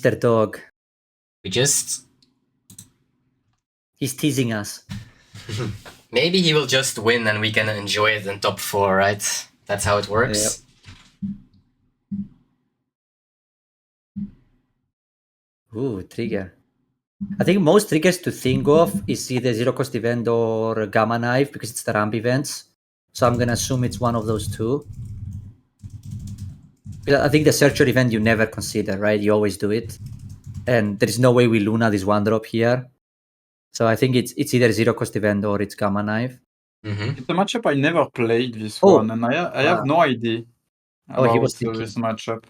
Mr. Dog. We just... He's teasing us. Maybe he will just win and we can enjoy it in top 4, right? That's how it works. Yep. Ooh, trigger. I think most triggers to think of is either Zero Cost Event or Gamma Knife because it's the ramp events. So I'm gonna assume it's one of those two. I think the Searcher event you never consider, right? You always do it. And there is no way we Luna this one drop here. So I think it's either Zero Cost Event or it's Gamma Knife. It's a matchup I never played this one, and I have no idea about he was this matchup.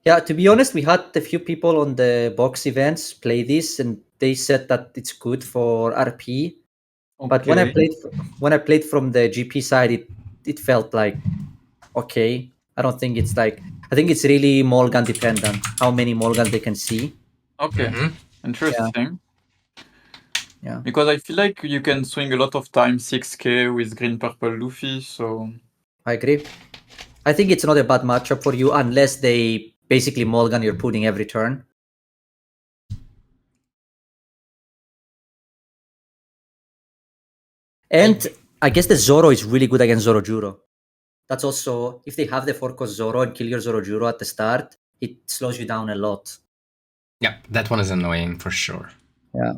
Yeah, to be honest, we had a few people on the box events play this, and they said that it's good for RP. Okay. But when I played from the GP side, it felt like okay. I don't think it's like, I think it's really Mulligan dependent, how many Mulligans they can see. Okay, interesting. Yeah. Because I feel like you can swing a lot of time 6k with green purple Luffy, so I agree. I think it's not a bad matchup for you unless they basically Mulligan your pudding every turn. And I guess the Zoro is really good against Zorojuro. That's also, if they have the 4-cost Zoro and kill your Zorojuro at the start, it slows you down a lot. Yeah, that one is annoying for sure. Yeah.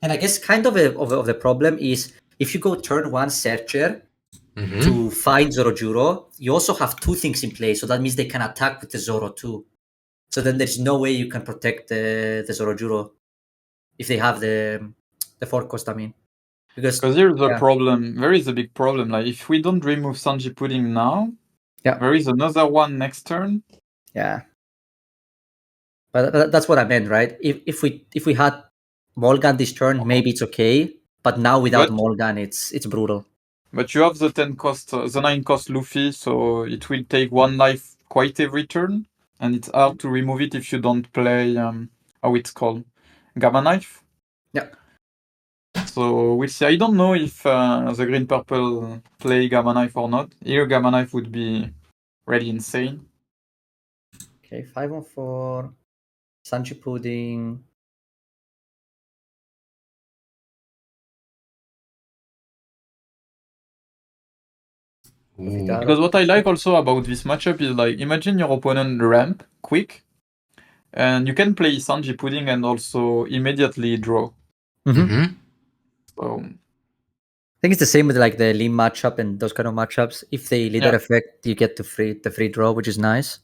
And I guess kind of the problem is if you go turn 1 Searcher to find Zorojuro, you also have 2 things in play. So that means they can attack with the Zoro too. So then there's no way you can protect the Zorojuro if they have the 4-cost, I mean. Because here's the problem. There is a big problem. Like if we don't remove Sanji Pudding now, there is another one next turn. Yeah. But that's what I meant, right? If we had Mulligan this turn, maybe it's okay. But now without Mulligan, it's brutal. But you have the 10-cost, the 9-cost Luffy, so it will take 1 life quite every turn, and it's hard to remove it if you don't play how it's called, Gamma Knife. Yeah. So we'll see. I don't know if the green purple play Gamma Knife or not. Here, Gamma Knife would be really insane. Okay, 5-on-4, Sanji Pudding. Because what I like also about this matchup is like, imagine your opponent ramp quick, and you can play Sanji Pudding and also immediately draw. So I think it's the same with like the Lim matchup and those kind of matchups. If they leader effect, you get the free draw, which is nice.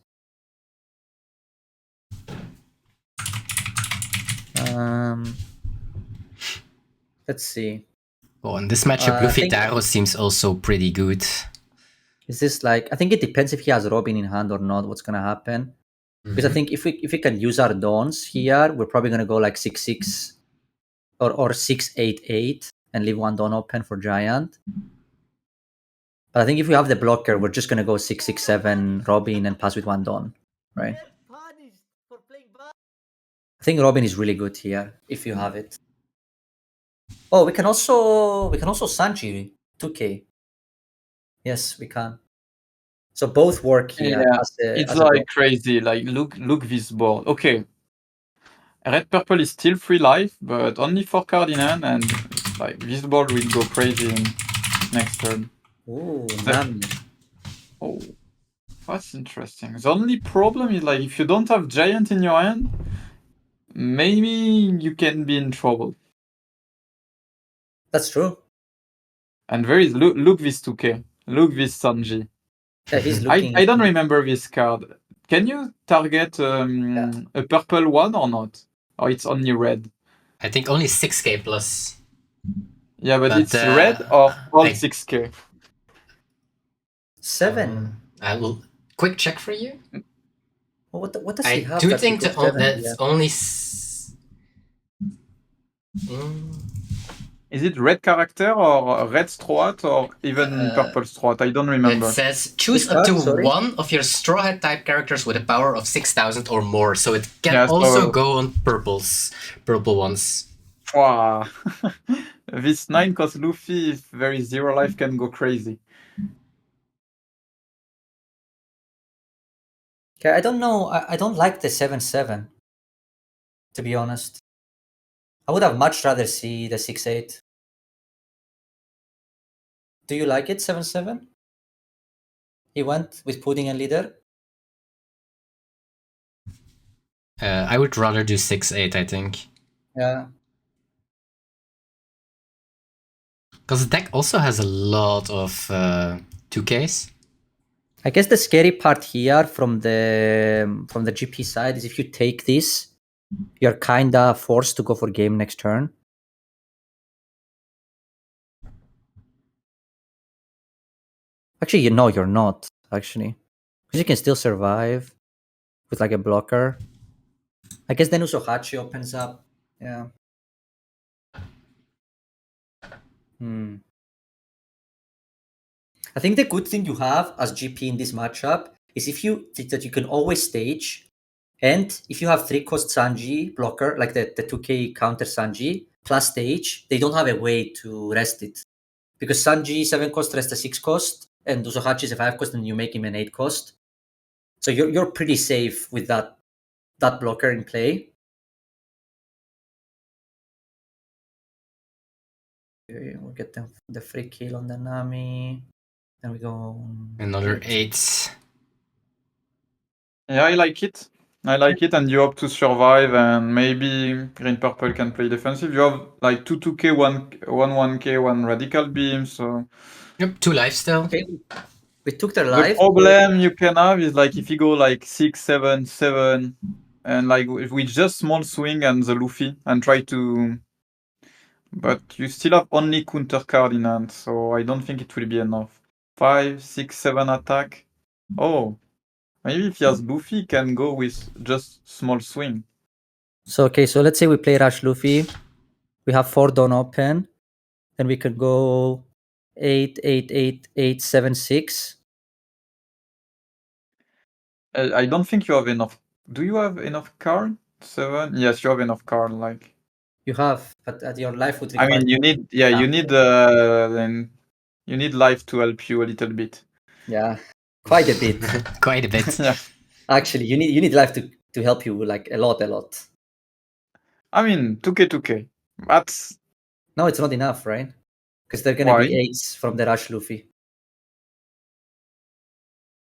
Let's see. Oh, in this matchup, Luffy Taro seems also pretty good. Is this like, I think it depends if he has Robin in hand or not, what's gonna happen. Because I think if we can use our Dawns here, we're probably gonna go like 6-6 or 6-8-8 and leave 1 Dawn open for Giant. But I think if we have the blocker, we're just gonna go 6-6-7 Robin and pass with 1 Dawn, right? I think Robin is really good here if you have it. Oh, we can also Sanji 2k. Yes, we can. So both work here. Yeah, it's like crazy. Like look this board. Okay, red purple is still 3 life, but only 4 cards in hand, and like this board will go crazy next turn. Ooh, Nami. Oh, that's interesting. The only problem is like if you don't have giant in your hand, maybe you can be in trouble. That's true. And there is look this 2k. Look this Sanji. Yeah, he's looking. I don't remember this card. Can you target a purple one or not? Or it's only red? I think only 6k plus. Yeah, but it's red or all 6k? 7. I will quick check for you. What does he have? I do think that's only... Is it red character or red straw hat or even purple straw hat? I don't remember. It says choose Which up to card? Sorry? one of your Straw Hat type characters with a power of 6,000 or more. So it can Yeah, also so- go on purple ones. Wow. This 9 cost Luffy, if there is 0 life, can go crazy. Okay, I don't know. I don't like the 7/7. To be honest, I would have much rather see the 6/8. Do you like it 7/7? He went with Pudding and Leader. I would rather do 6/8, I think. Yeah. Because the deck also has a lot of 2Ks. I guess the scary part here from the GP side is if you take this, you're kinda forced to go for game next turn. Actually, you know you're not, actually. Because you can still survive with like a blocker. I guess then Usohachi opens up. Yeah. I think the good thing you have as GP in this matchup is if you that you can always stage, and if you have 3-cost Sanji blocker, like the 2K counter Sanji, plus stage, they don't have a way to rest it. Because Sanji 7-cost rests a 6-cost, and Usohachi is a 5-cost, and you make him an 8-cost. So you're pretty safe with that blocker in play. Okay, we'll get the free kill on the Nami. Then we go Another 8. Yeah, I like it. I like it, and you hope to survive, and maybe green purple can play defensive. You have like 2 2K, 1 1K, 1 radical beam. So Yep, 2 life still. Okay, we took their the life. problem you can have is like if you go like 6 7 7, and like if we just small swing and the Luffy and try to, but you still have only counter card in hand, so I don't think it will be enough. 5 6 7 attack. Oh. Maybe if he has Luffy, he can go with just small swing. So okay, so let's say we play Rush Luffy. We have 4 Dawn open. Then we could go 8, 8, 8, 8, 7, 6. I don't think you have enough. Do you have enough card? 7? Yes, you have enough card. Like You have, but your life would I require. mean, you need. Yeah, you need. Then you need life to help you a little bit. Yeah, quite a bit. Quite a bit. Yeah. Actually, you need life to help you like a lot. I mean, 2K, 2K. That's No, it's not enough, right? Because they're gonna why. be 8s from the Rush Luffy.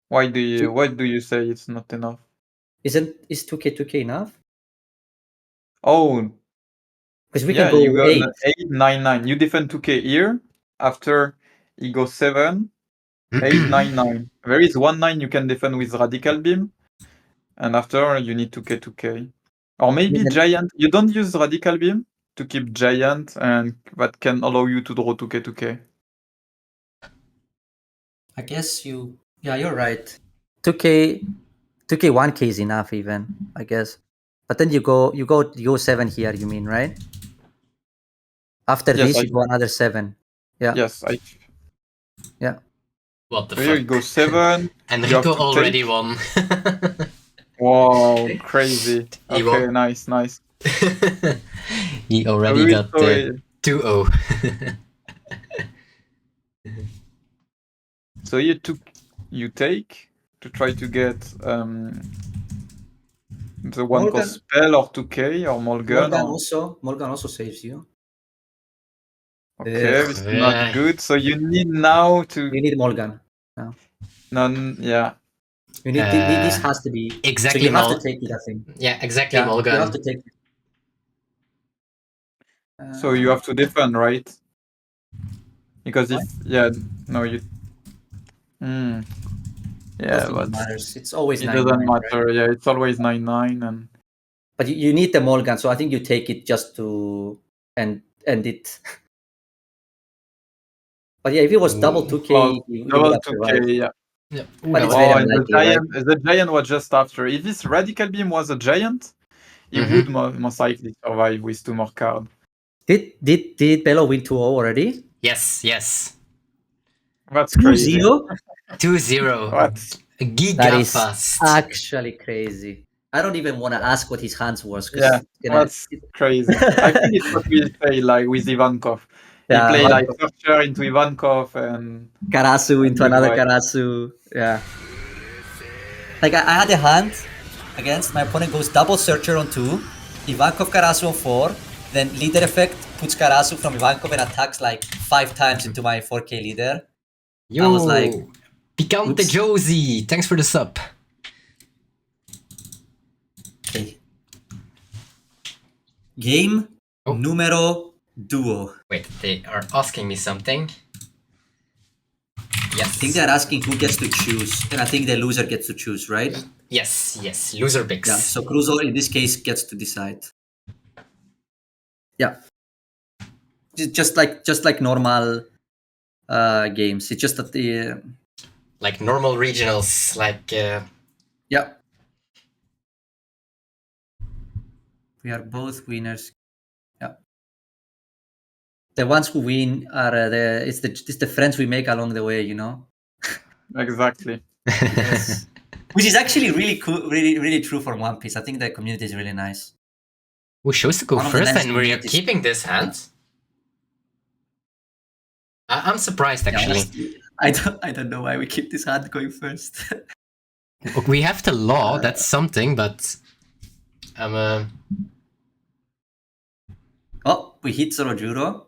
Why do you say it's not enough? Is 2K enough? Oh, Because we yeah, can you go got 8. an 8, 9, 9. You defend 2K here. After he goes 7, 8, 9, 9. There is 1 9 you can defend with radical beam. And after you need 2K, 2K. Or maybe then- giant. You don't use radical beam to keep giant, and that can allow you to draw 2K, 2K. I guess you. Yeah, you're right. 2K 1K is enough even, I guess. But then you go 7 here. You mean, right? After Yes, this, you go another 7. Yeah. Yes, Yeah. What the so here you fuck? go 7. And you have Rico to already take. won. Wow, crazy. He Okay, won. nice. He already We got saw it. 2-0. So you take to try to get the 1 cost spell or 2K or Mulligan. Morgan also saves you. Okay, Ugh. this is not good. So you need now to. You need Morgan. No. None. Yeah. You need this has to be exactly. So you have to take it, I think. Yeah, exactly. Yeah, Mulligan. you have to take it. So you have to defend, right? Because if you. Yeah, but matters. It's always it 9-9, doesn't right? matter. Yeah, it's always 9-9, and But you need the Morgan, so I think you take it just to end it. But yeah, if it was double 2K, well, you would double have 2K. survived. Yeah. Yeah. But it's Oh, very and unlikely, right? the giant was just after. If this radical beam was a giant, he would most likely survive with 2 more cards. Did Belo win 2-0 already? Yes, yes. That's crazy. 2-0? 2-0. What? That is Gigafast. actually crazy. I don't even want to ask what his hands was. Yeah, that's crazy. I think it's what we say like with Ivankov. He Yeah, play like Ivankov. Searcher into Ivankov and Karasu into good another vibe. Karasu. Yeah. Like I had a hand against my opponent goes double Searcher on 2, Ivankov Karasu on 4, then leader effect puts Karasu from Ivankov and attacks like 5 times into my 4k leader. Yo, I was like, Picante oops. Josie, thanks for the sub. Okay. Game numero duo. Wait, they are asking me something. Yes. I think they're asking who gets to choose, and I think the loser gets to choose, right? Yes, yes, loser picks. Yeah, so Cruzo in this case gets to decide. Yeah. Just like normal games. It's just that the like normal regionals, like yeah. We are both winners. Yeah. The ones who win are it's the friends we make along the way, you know. Exactly. Yes. Which is actually really cool, really true for One Piece. I think the community is really nice. Who chose to go One of the first, nicest and we're communities. keeping this hand? I'm surprised, actually. Yeah, I don't know why we keep this hand going first. We have the law, that's something, but Oh, we hit Zorojuro.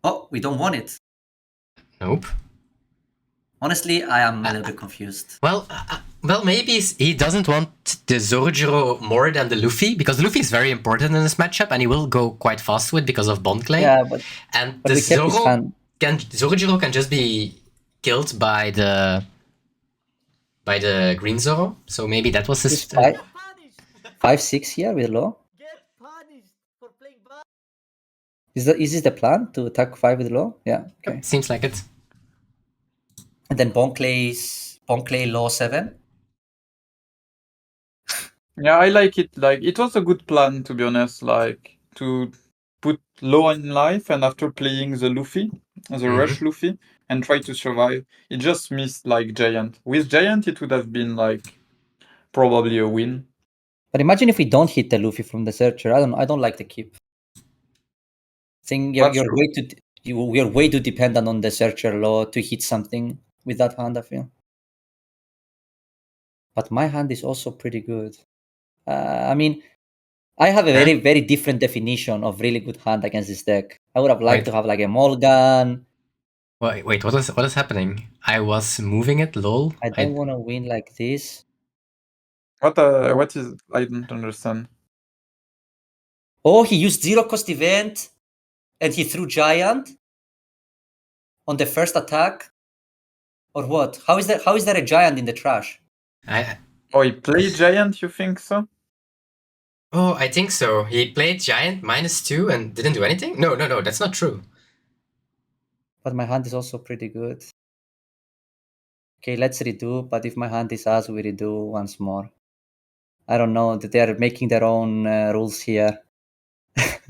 Oh, we don't want it. nope. Honestly, I am a little bit confused. Well, maybe he doesn't want the Zorojuro more than the Luffy, because Luffy is very important in this matchup, and he will go quite fast with because of Bond Clay. Yeah, and but the we kept his hand. Zorojuro can just be killed by the green Zoro. So maybe that was his. 5-6 here with low. Is this the plan to attack 5 with low? Yeah. Okay. Yep, seems like it. And then Bonclay low 7. Yeah, I like it. Like it was a good plan, to be honest. Like to put low in life and after playing the Luffy, the rush Luffy, and try to survive. It just missed like Giant. With Giant, it would have been like probably a win. But imagine if we don't hit the Luffy from the Searcher. I don't like the keep. I think we are way too dependent on the Searcher low to hit something with that hand, I feel. But my hand is also pretty good. I mean, I have a very, very different definition of really good hand against this deck. I would have liked to have like a Mulligan. Wait, what is happening? I was moving it, lol. I don't want to win like this. What is? I don't understand. Oh, he used 0 cost event, and he threw Giant on the first attack, or what? How is there a Giant in the trash? Oh, he played Giant. You think so? Oh, I think so. He played Giant -2 and didn't do anything? No, that's not true. But my hand is also pretty good. Okay, let's redo, but if my hand is as, we redo once more. I don't know, that they are making their own rules here.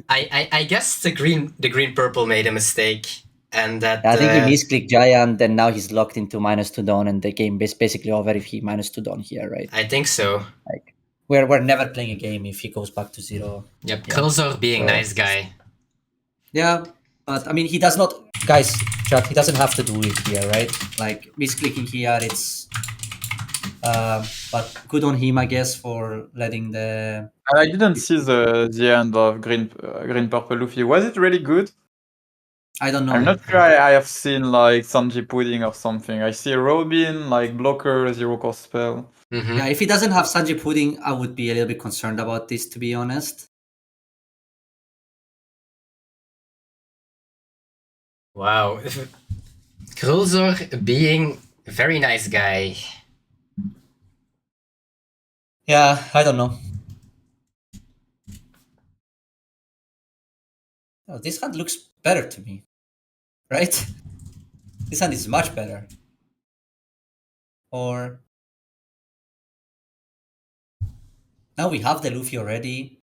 I guess the green purple made a mistake, and that I think he misclicked Giant, and now he's locked into -2 down, and the game is basically over if he -2 down here, right? I think so. Like we're never playing a game if he goes back to 0. Yep, Krulzor being nice guy. Yeah, but I mean, he does not, guys. Chat, he doesn't have to do it here, right? Like misclicking here, it's. But good on him, I guess, for letting the. I didn't see the end of green purple Luffy. Was it really good? I don't know. I'm not sure I have seen like Sanji Pudding or something. I see Robin, like blocker, 0 cost spell. Yeah, if he doesn't have Sanji Pudding, I would be a little bit concerned about this, to be honest. Wow. Krulzor being a very nice guy. Yeah, I don't know. Oh, this hand looks better to me, right? This hand is much better. Or now we have the Luffy already.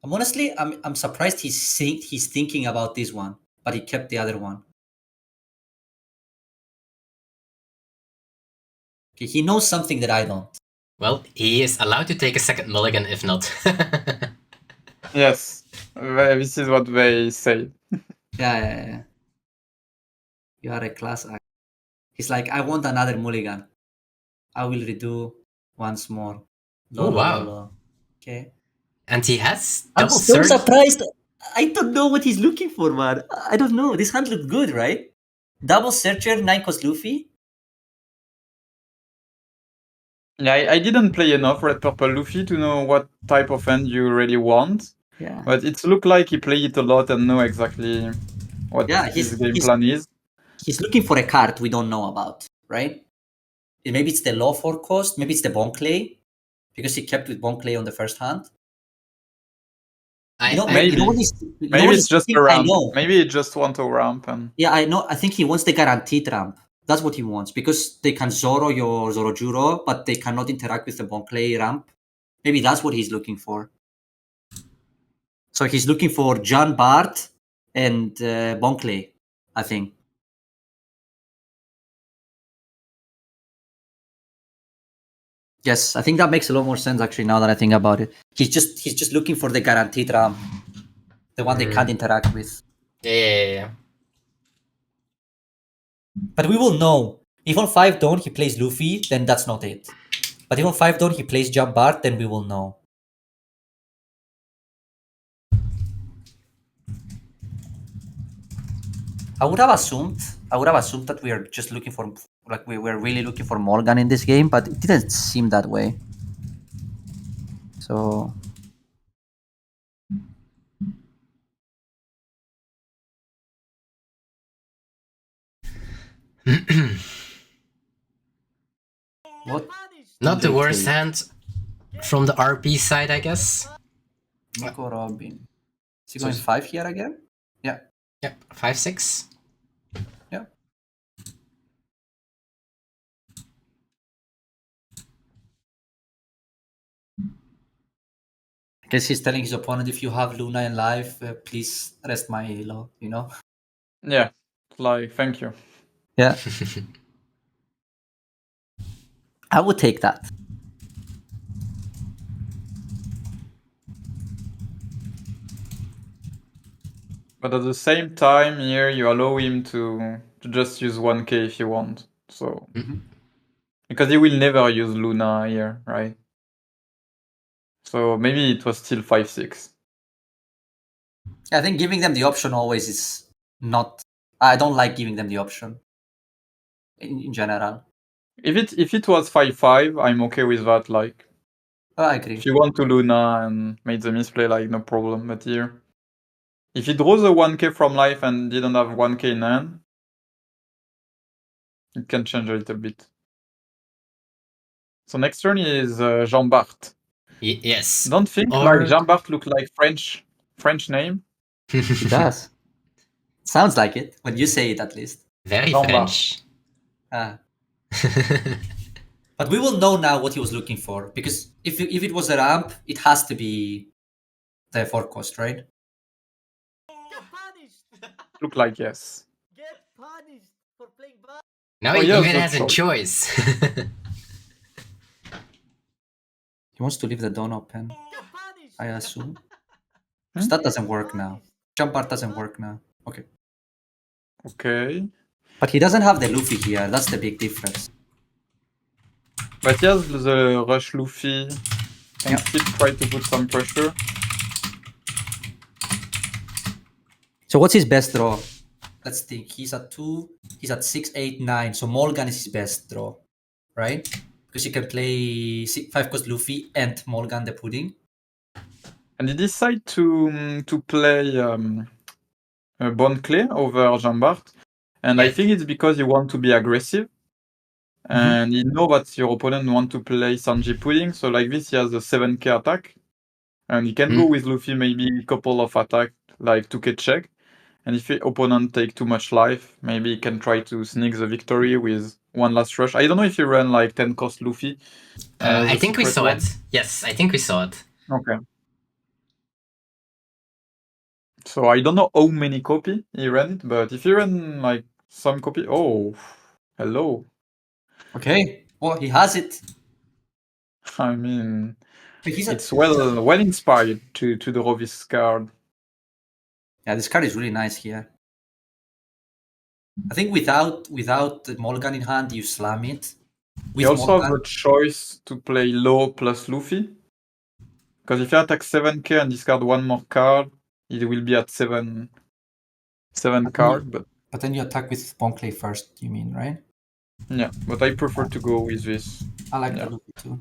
I'm surprised he's thinking about this one, but he kept the other one. Okay, he knows something that I don't. Well, he is allowed to take a second mulligan if not. Yes, this is what they say. Yeah. You are a class act. He's like, I want another mulligan. I will redo once more. Oh, wow. Lolo. Okay. And he has I'm double so surge. surprised. I don't know what he's looking for, man. I don't know. This hand looked good, right? Double searcher, 9-cost Luffy. Yeah, I didn't play enough Red Purple Luffy to know what type of hand you really want. Yeah. But it looked like he played it a lot and know exactly what his game plan is. He's looking for a card we don't know about, right? Maybe it's the low 4-cost, maybe it's the Bonclay, because he kept with Bonclay on the first hand. Maybe it's just a ramp. Maybe he just want a ramp. Yeah, I know. I think he wants the guaranteed ramp. That's what he wants, because they can Zoro your Zorojuro, but they cannot interact with the Bonclay ramp. Maybe that's what he's looking for. So he's looking for John Bart and Bonclay, I think. Yes, I think that makes a lot more sense actually now that I think about it. He's just looking for the guaranteed ramp, the one they can't interact with. Yeah. But we will know. If on 5 Dawn he plays Luffy, then that's not it. But if on 5 Dawn he plays Jump Bart, then we will know. I would have assumed that we are just looking for, like, we were really looking for Morgan in this game, but it didn't seem that way. So what? Not the worst hand from the RP side, I guess. Nico Robin. Is he going 5 here again? Yeah. Yep, 5-6. Yeah. I guess he's telling his opponent, if you have Luna in life, please rest my Halo, you know? Yeah, like, thank you. Yeah. I would take that. But at the same time, here you allow him to just use 1k if you want. So because he will never use Luna here, right? So maybe it was still 5-6. I think giving them the option always is not. I don't like giving them the option in general. If it was 5-5, I'm okay with that. Like, I agree. if you want to Luna and made the misplay, like, no problem. But here, if he draws a 1k from life and didn't have 1k in hand, it can change a little bit. So next turn is Jean Bart. Yes. Don't think like Jean Bart look like French name. It does. Sounds like it when you say it, at least. Very French. But we will know now what he was looking for, because if it was a ramp, it has to be the 4-cost, right? Look like yes. Get punished for playing bad. Now he even has a choice. He wants to leave the Dawn open, I assume. Because that doesn't work now. Jump Art doesn't work now. Okay. Okay. But he doesn't have the Luffy here. That's the big difference. But he has the Rush Luffy and still try to put some pressure. So what's his best draw? Let's think. He's at 2. He's at 6, 8, 9. So Mulligan is his best draw, right? Because you can play 5-cost Luffy and Mulligan the Pudding. And he decided to play Bonclay over Jean Bart. And I think it's because you want to be aggressive. And you know that your opponent want to play Sanji Pudding. So like this, he has a 7k attack. And he can go with Luffy maybe a couple of attack, like 2k check. And if the opponent take too much life, maybe he can try to sneak the victory with one last rush. I don't know if you run like 10-cost Luffy. I think we saw it. Yes, I think we saw it. Okay. So I don't know how many copy he ran it, but if he ran like some copy, oh, hello. Okay. Well, he has it. I mean, But he's it's well inspired to draw this card. Yeah, this card is really nice here. I think without the Mulligan in hand, you slam it. With You also have Mulligan, a choice to play low plus Luffy. Because if you attack 7k and discard one more card, it will be at 7 card. but then you attack with Bonclay first, you mean, right? Yeah, but I prefer to go with this. I like Yeah. the Luffy too.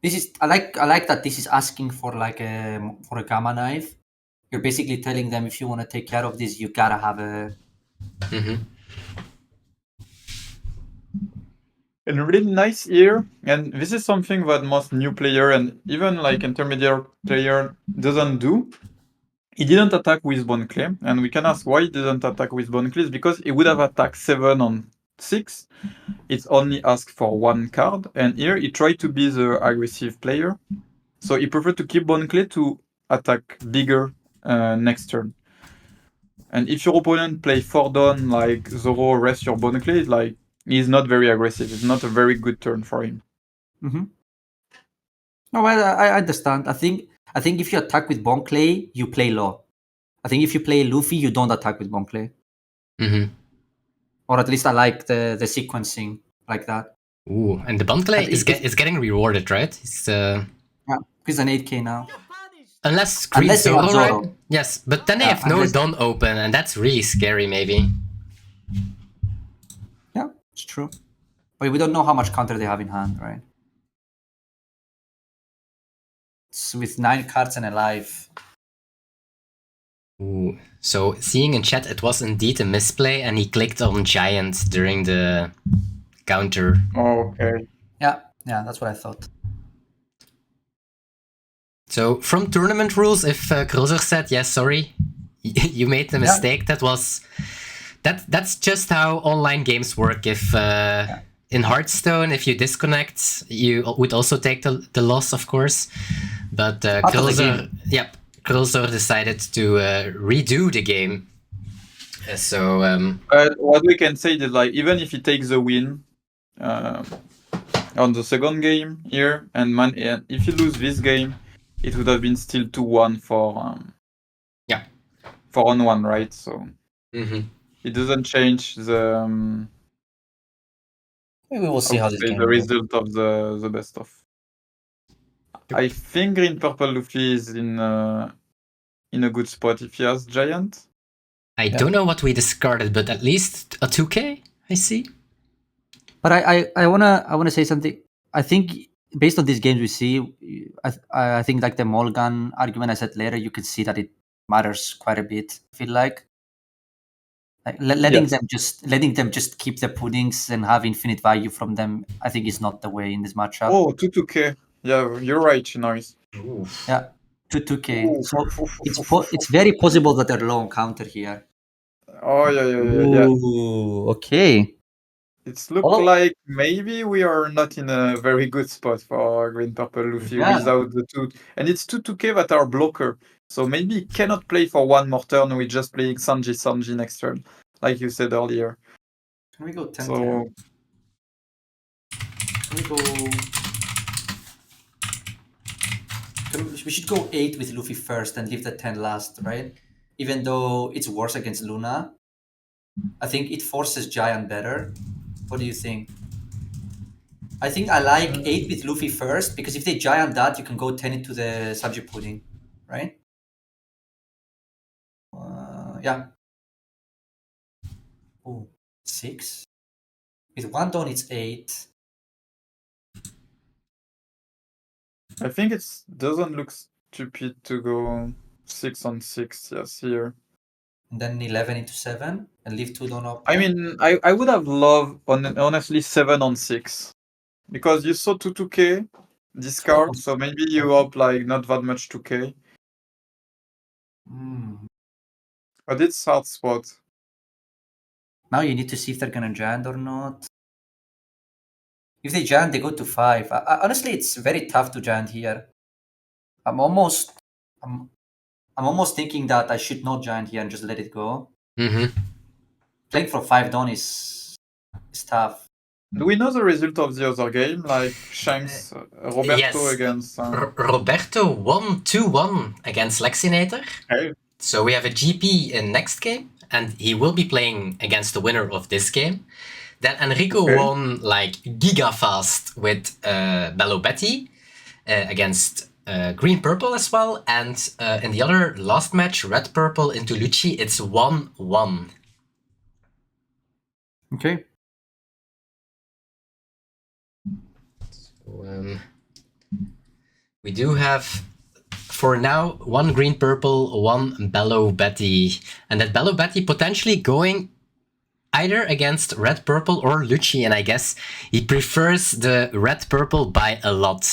This is I like that this is asking for like a gamma knife. You're basically telling them if you want to take care of this, you gotta have a And really nice here, and this is something that most new player and even like intermediate player doesn't do. He didn't attack with Bone Clay, and we can ask why he didn't attack with Bone Clay. It's because he would have attacked 7 on 6. It's only asked for 1 card, and here he tried to be the aggressive player. So he preferred to keep Bone Clay to attack bigger next turn. And if your opponent play 4 down like Zoro, rest your Bone Clay, like he's not very aggressive. It's not a very good turn for him. Mm-hmm. No, well, I understand. I think if you attack with Bonclay, you play low. I think if you play Luffy, you don't attack with Bonclay. Mm-hmm. Or at least I like the sequencing like that. Ooh, and the Bonclay is getting rewarded, right? It's Yeah, he's an 8k now. You're punished. unless Green Unless they have Zoro, Zoro. right? Yes, but then they Yeah, have no unless- Dawn open, and that's really scary, maybe. Yeah, it's true. But we don't know how much counter they have in hand, right? It's with 9 cards and a life. Ooh. So seeing in chat, it was indeed a misplay, and he clicked on Giant during the counter. Okay. Yeah, that's what I thought. So from tournament rules, if Krozer said, yes, sorry, you made the mistake, that's just how online games work. If in Hearthstone, if you disconnect, you would also take the loss, of course. But Krozer decided to redo the game. So what we can say is like even if he takes the win on the second game here, and if you lose this game, it would have been still 2-1 for for on one, right? So it doesn't change the Maybe we'll see how this game goes. result of the best of. I think Green Purple Luffy is in a good spot if he has Giant. I don't know what we discarded, but at least a 2k, I see. But I wanna say something. I think based on these games we see, I think like the Mulligan argument I said later, you can see that it matters quite a bit. I feel like letting them just keep the puddings and have infinite value from them, I think is not the way in this matchup. Oh, 2k. Yeah, you're right, Chinoise. Yeah, 2k. So it's very possible that they're low on counter here. Oh yeah. Ooh, okay. It's look like maybe we are not in a very good spot for Green Purple Luffy without the 2. And it's 2k that are blocker. So maybe he cannot play for one more turn with just playing Sanji next turn, like you said earlier. Can we go 10? So Can we go? We should go 8 with Luffy first and leave the 10 last, right? Even though it's worse against Luna, I think it forces Giant better. What do you think? I think I like 8 with Luffy first, because if they Giant that, you can go 10 into the Sanji pudding, right? Yeah. Oh, 6. With 1 down, it's 8. I think it doesn't look stupid to go 6 on 6, yes, here. And then 11 into 7 and leave 2 down up. I mean, I would have loved, honestly, 7 on 6. Because you saw 2k discard, so maybe you up like not that much 2k. But it's hard spot. Now you need to see if they're gonna Giant or not. If they Giant, they go to 5. Honestly, it's very tough to Giant here. I'm I'm almost thinking that I should not giant here and just let it go. Mm-hmm. Playing for 5 Dawn is tough. Do we know the result of the other game? Like Shanks, Roberto yes. against... Roberto won 2-1 against Lexinator. Hey. So we have a GP in next game, and he will be playing against the winner of this game. Then Enrico won like giga fast with Belo against green purple as well, and in the other last match, red purple into Lucci, it's 1-1. Okay. So, we do have, for now, 1 green purple, 1 Belo and that Belo potentially going either against red purple or Lucci, and I guess he prefers the red purple by a lot.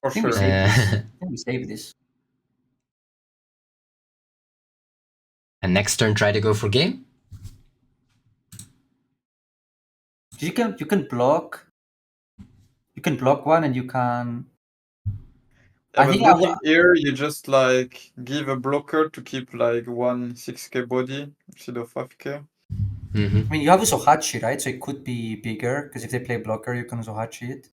For I think we save this. And next turn, try to go for game. You can block. You can block one, and you can. I think blocking here, you just like give a blocker to keep like 1 6k body instead of 5k. Mm-hmm. I mean, you have Usohachi, right? So it could be bigger, because if they play blocker, you can Usohachi it.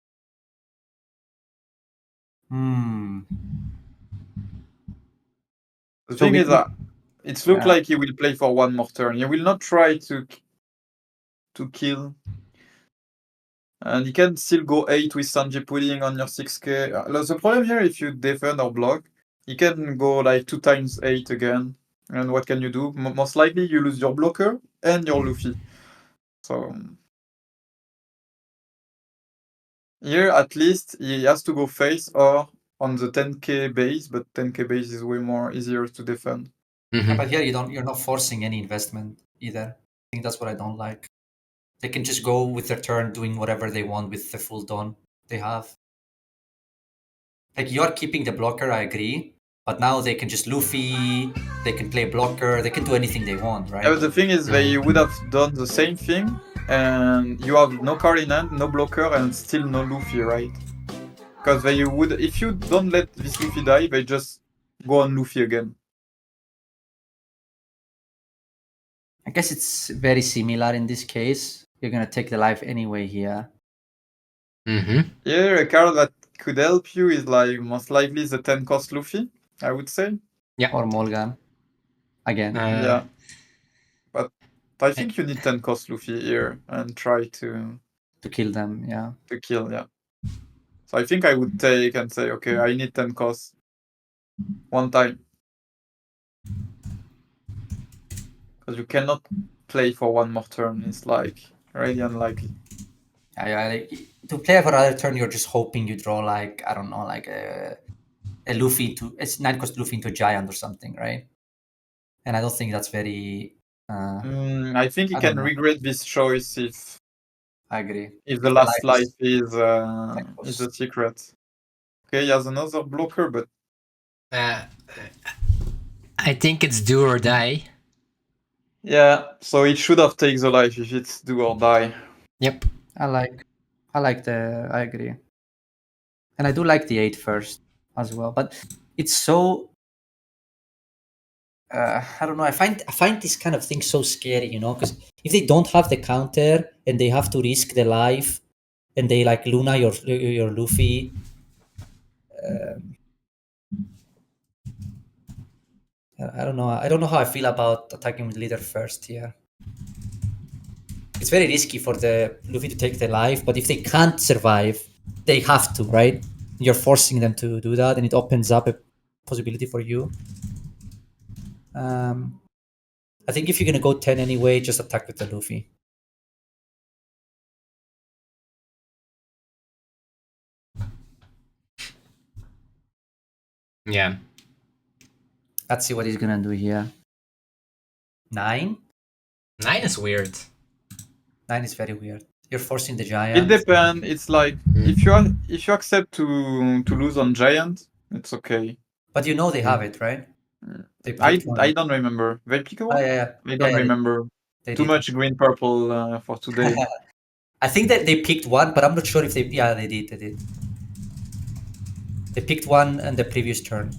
The thing is that it looks like he will play for 1 more turn. He will not try to kill. And he can still go 8 with Sanji Pudding on your 6k. The problem here, if you defend or block, he can go like 2 times 8 again. And what can you do? Most likely you lose your blocker and your Luffy. So here at least he has to go face or on the 10k base, but 10k base is way more easier to defend. Mm-hmm. But here you're not forcing any investment either. I think that's what I don't like. They can just go with their turn doing whatever they want with the full Dawn they have. Like, you're keeping the blocker, I agree. But now they can just Luffy, they can play blocker, they can do anything they want, right? Yeah, but the thing is, they would have done the same thing, and you have no card in hand, no blocker, and still no Luffy, right? Because they would, if you don't let this Luffy die, they just go on Luffy again. I guess it's very similar in this case. You're gonna take the life anyway here. Mm-hmm. Yeah, a card that could help you is like most likely the 10 cost Luffy, I would say. Yeah. Or Morgan. Again. Yeah. But I think you need 10 cost Luffy here and try to kill them, yeah. To kill, yeah. So I think I would take and say, okay, I need 10 cost 1 time. Because you cannot play for 1 more turn. It's like really unlikely. Yeah, to play for another turn, you're just hoping you draw like, I don't know, like a Luffy it's 9 cost Luffy into a giant or something, right? And I don't think that's very. I think you can regret this choice if. I agree. If the last life is a secret. Okay, he has another blocker, but. I think it's do or die. Yeah, so it should have taken the life if it's do or die. Yep. I agree. And I do like the 8 first as well, but it's so. I don't know. I find this kind of thing so scary, you know, because if they don't have the counter and they have to risk the life, and they like Luna your Luffy. I don't know. I don't know how I feel about attacking with leader first here. It's very risky for the Luffy to take the life, but if they can't survive, they have to, right? You're forcing them to do that, and it opens up a possibility for you. I think if you're gonna go 10 anyway, just attack with the Luffy. Yeah. Let's see what he's gonna do here. 9? 9 is weird. 9 is very weird. You're forcing the giant. It depends. It's like if you accept to lose on giant, it's okay. But you know they have it, right? I don't remember. They pick one? Yeah. I don't remember. Too much green purple for today. I think that they picked one, but I'm not sure if they. Yeah, they did. They picked one in the previous turn.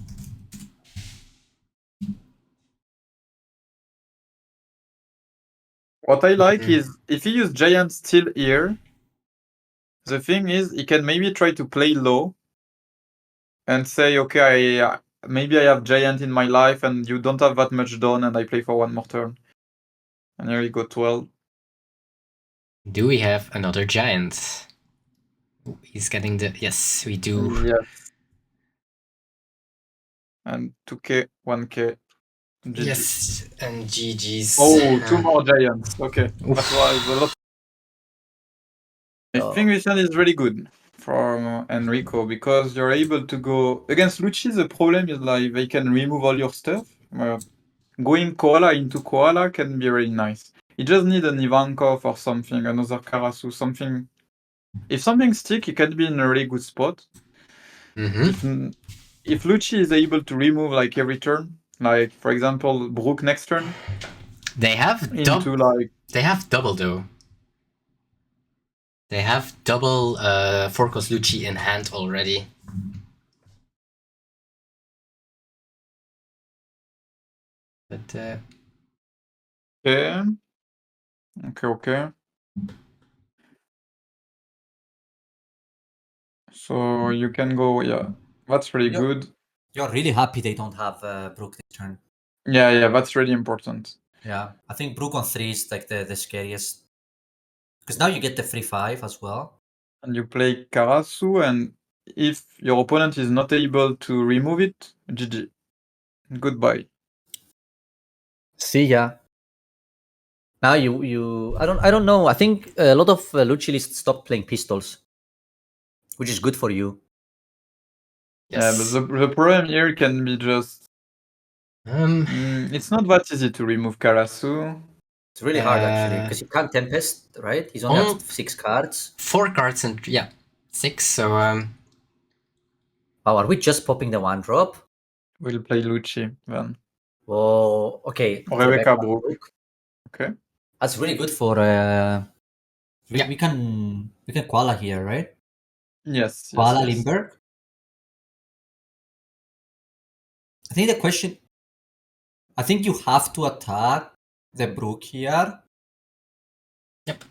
What I like is if he use Giant Steel here, the thing is he can maybe try to play low and say, okay, maybe I have Giant in my life and you don't have that much done and I play for one more turn. And here you go 12. Do we have another giant? Ooh, he's getting the... Yes, we do. Yes. And 2k, 1k. GG. Yes, and GG's. Oh, 2 more giants. Okay. Oof. That was a lot. I think this one is really good from Enrico because you're able to go against Lucci. The problem is like they can remove all your stuff. Going koala into koala can be really nice. You just need an Ivankov or something, another Karasu, something. If something stick, you can be in a really good spot. If Lucci is able to remove like every turn, like for example Brook next turn, they have into like they have double though. They have double Forkos Lucci in hand already. But okay. So you can go, yeah. That's really good. You're really happy they don't have Brook this turn. Yeah, that's really important. Yeah, I think Brook on 3 is like the scariest. Because now you get the free 5 as well. And you play Karasu, and if your opponent is not able to remove it, GG. Goodbye. See ya. Now you I don't know. I think a lot of Lucci lists stopped playing pistols, which is good for you. yes. Yeah, but the problem here can be just it's not that easy to remove Karasu. It's really hard actually because you can't Tempest, right? He's only has 6 cards. 4 cards and 6. So Oh, are we just popping the 1-drop? We'll play Lucci then. Oh, okay. Rebecca Brook. Okay. That's really good for we can koala here, right? Yes. Koala Limburg. I think the question. I think you have to attack the Brook here. Yep.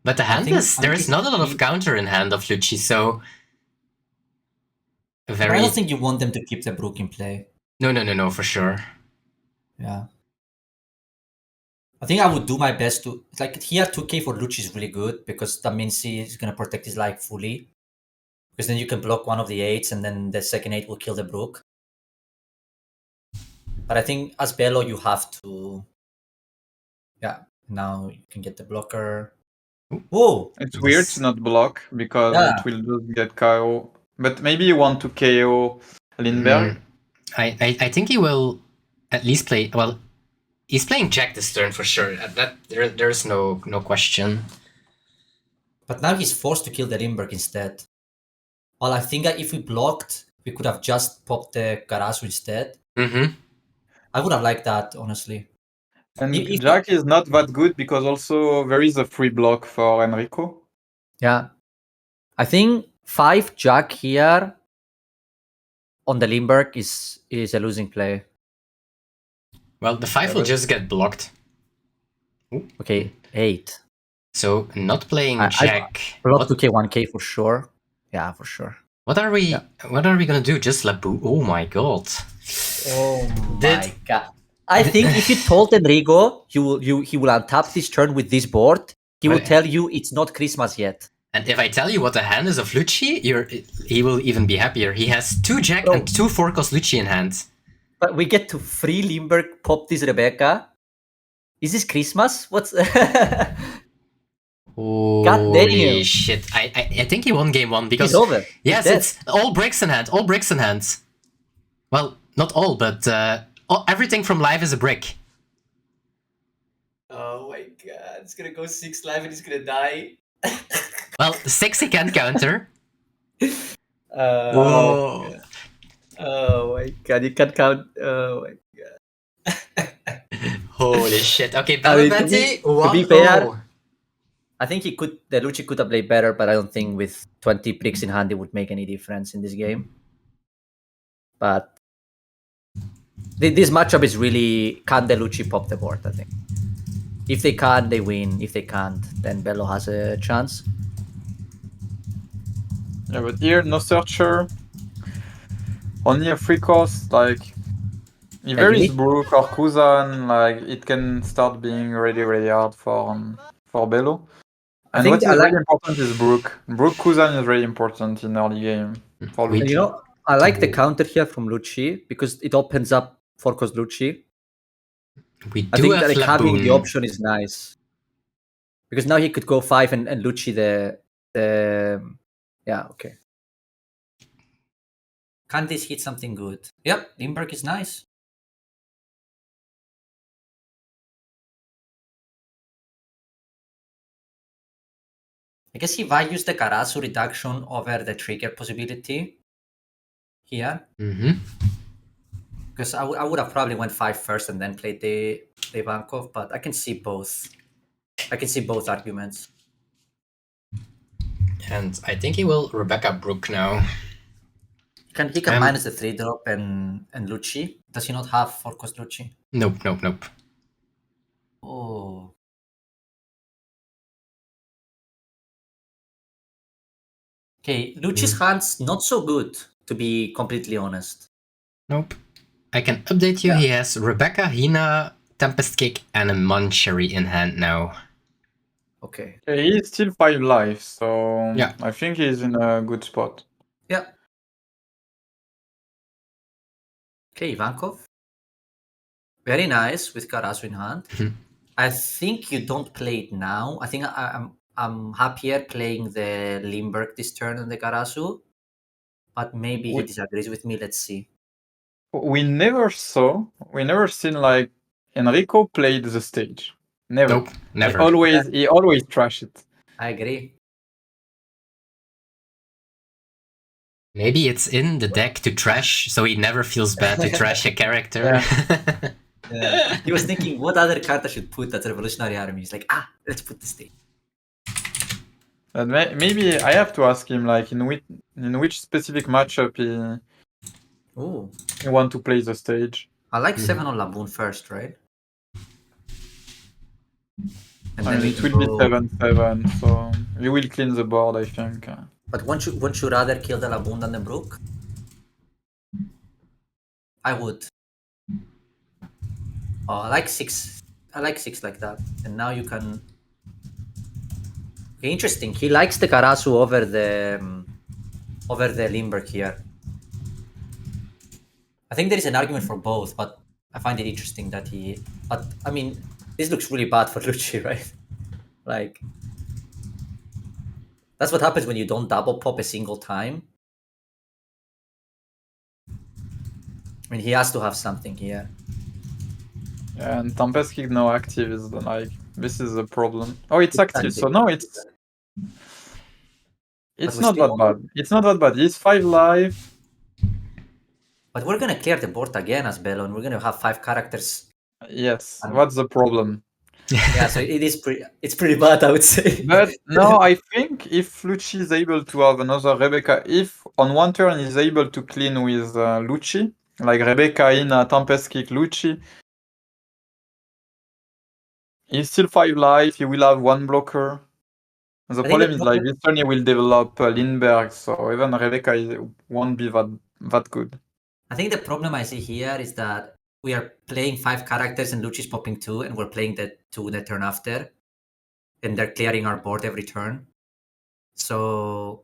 But the hand there is not a lot of counter in hand of Lucci, so I don't think you want them to keep the Brook in play. No, for sure. Yeah. I think I would do my best to like here 2k for Lucci is really good because that means he's gonna protect his life fully. Because then you can block one of the 8s and then the second 8 will kill the Brook. But I think as Belo you have to now you can get the blocker. Whoa! It's weird to not block because it will just get KO. But maybe you want to KO Lindbergh. I think he will at least play. Well, he's playing Jack this turn for sure. That there's no question. But now he's forced to kill the Lindbergh instead. Well, I think that if we blocked, we could have just popped the Karasu instead. I would have liked that, honestly. And Jack is not that good because also there is a free block for Enrico. Yeah. I think 5 Jack here on the Lindbergh is a losing play. Well, the 5 will just get blocked. Ooh. Okay, 8. So not playing Jack. Block 2k, 1k for sure. Yeah, for sure. What are we gonna do? Just Labu? Oh my god. Oh my god. I think if you told Enrico he will untap this turn with this board, he will tell you it's not Christmas yet. And if I tell you what the hand is of Lucci, he will even be happier. He has 2 Jack and 2 Forkos Lucci in hand. But we get to free Lindbergh pop this Rebecca. Is this Christmas? What's Holy shit. I think he won game 1 because it's over. Yes, it's all bricks in hand. All bricks in hand. Well, not all, but everything from live is a brick. Oh my god, it's gonna go 6 live and he's gonna die. Well, 6 he can't counter. Oh my god, you can't count. Oh my god. Holy shit. Okay, to be fair, I think the Lucci could have played better, but I don't think with 20 bricks in hand it would make any difference in this game. But this matchup is really, can the Lucci pop the board, I think. If they can, they win. If they can't, then Belo has a chance. Yeah, but here, no searcher. Only a free cost, like... If there is Brook or Kuzan, like, it can start being really hard for Belo. And what is really important is Brook. Brook Kuzan is really important in early game for Lucci. You know, I like the counter here from Lucci because it opens up 4-cost Lucci. I think that having the option is nice. Because now he could go 5 and Lucci the yeah, okay. Can this hit something good? Yep, Limburg is nice. I guess he values the Karasu reduction over the trigger possibility here. Because I would have probably went 5 first and then played the Ivankov, but I can see both. I can see both arguments. And I think he will Rebecca Brook now. He can minus the 3-drop and Lucci. Does he not have 4-cost Lucci? Nope. Oh. Okay, Lucci's hand's not so good, to be completely honest. Nope. I can update you. Yeah. He has Rebecca, Hina, Tempest Kick, and a Munchery in hand now. Okay. He's still 5 lives, so yeah. I think he's in a good spot. Yeah. Okay, Ivankov. Very nice with Karasu in hand. I think you don't play it now. I think I'm happier playing the Limburg this turn than the Karasu. But maybe he disagrees with me. Let's see. We never seen like Enrico played the stage. Never. Nope, never. He always trashed it. I agree. Maybe it's in the deck to trash, so he never feels bad to trash a character. Yeah. He was thinking, what other card I should put at Revolutionary Army? He's like, let's put the stage. And maybe I have to ask him, like, in which specific matchup he want to play the stage. I like 7 on Laboon first, right? And then it will be 7/7, so you will clean the board, I think. But won't you rather kill the Laboon than the Brook? I would. Oh, I like 6. I like 6 like that. And now you can... Okay, interesting. He likes the Karasu over the Limburg here. I think there is an argument for both, but I find it interesting that he... But, I mean, this looks really bad for Lucci, right? Like... That's what happens when you don't double pop a single time. I mean, he has to have something here. Yeah, and Tempest Kick now active is like... This is a problem. Oh, it's active, so no, it's... It's not that bad. It's not that bad. He's 5 life. But we're gonna clear the board again as Belo, and we're gonna have 5 characters. Yes, what's the problem? Yeah, so it's pretty bad, I would say. But no, I think if Lucci is able to have another Rebecca, if on one turn he's able to clean with Lucci, like Rebecca in a Tempest Kick Lucci, he's still 5 life, he will have 1 blocker. The problem is like this turn he will develop Lindbergh, so even Rebecca won't be that good. I think the problem I see here is that we are playing 5 characters and Lucci's popping 2, and we're playing the 2 the turn after. And they're clearing our board every turn. So...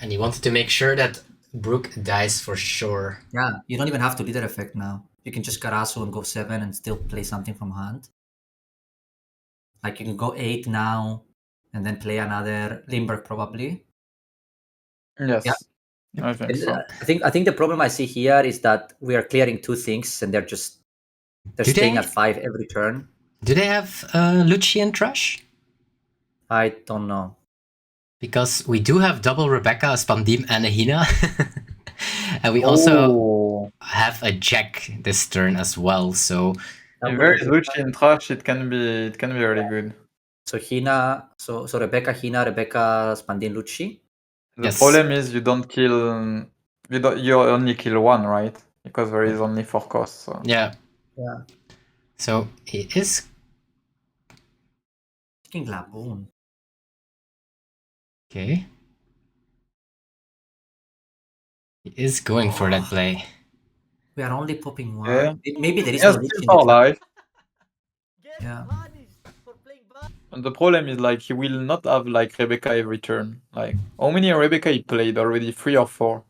And he wanted to make sure that Brook dies for sure. Yeah, you don't even have to leader effect now. You can just Karasu and go 7 and still play something from hand. Like you can go 8 now, and then play another Limburg probably. Yes. Yeah. I think so. I think the problem I see here is that we are clearing 2 things and they're staying at 5 every turn. Do they have Lucci and Trash? I don't know. Because we do have double Rebecca, a Spandim, and a Hina. And we also have a Jack this turn as well, so... If there is Lucci and Trash, it can be really good. So Hina, so Rebecca, Hina, Rebecca, Spandin, Lucci? The problem is you don't kill You only kill one, right? Because there is only 4 costs. So. Yeah. Yeah. So he is. Taking Laboon. Okay. He is going for that play. We are only popping one. Yeah. Maybe there is Yeah, no Lucci still in the for club. life. Get Yeah. punished for playing bad. And the problem is like he will not have like Rebecca every turn. Like how many Rebecca he played already? 3 or 4.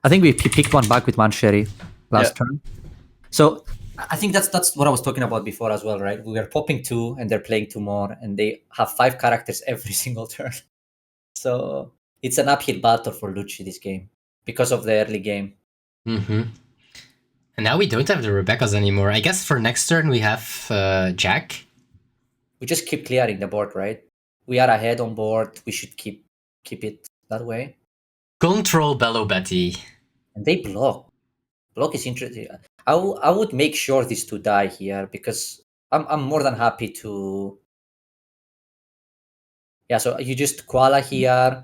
I think he picked one back with Mancheri last turn. So I think that's what I was talking about before as well, right? We are popping 2 and they're playing 2 more, and they have 5 characters every single turn. So it's an uphill battle for Lucci this game because of the early game. Mm-hmm. And now we don't have the Rebecca's anymore. I guess for next turn we have Jack. We just keep clearing the board, right? We are ahead on board. We should keep it that way. Control Belo Betty. And they block. Block is interesting. I would make sure these 2 die here because I'm more than happy to. Yeah, so you just Koala here,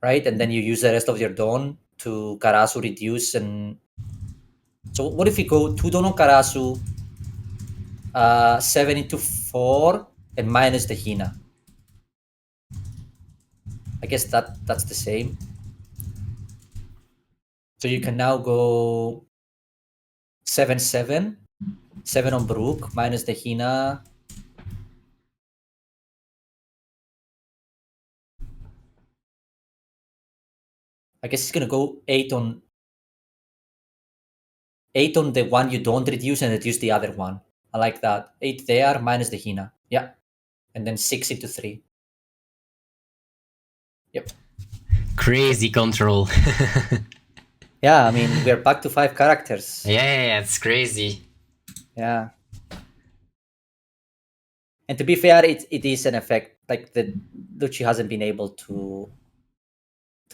right? And then you use the rest of your Dawn to Karasu reduce. And so what if we go 2 Dawn on Karasu, 7 into 4, and minus the Hina? I guess that's the same. So you can now go 7/7, 7 on Brook, minus the Hina. I guess it's gonna go 8 on the one you don't reduce and reduce the other one. I like that. 8 there, minus the Hina. Yeah. And then 6 into 3. Yep. Crazy control. Yeah, I mean, we're back to 5 characters. Yeah, it's crazy. Yeah. And to be fair, it is an effect. Like the Lucci hasn't been able to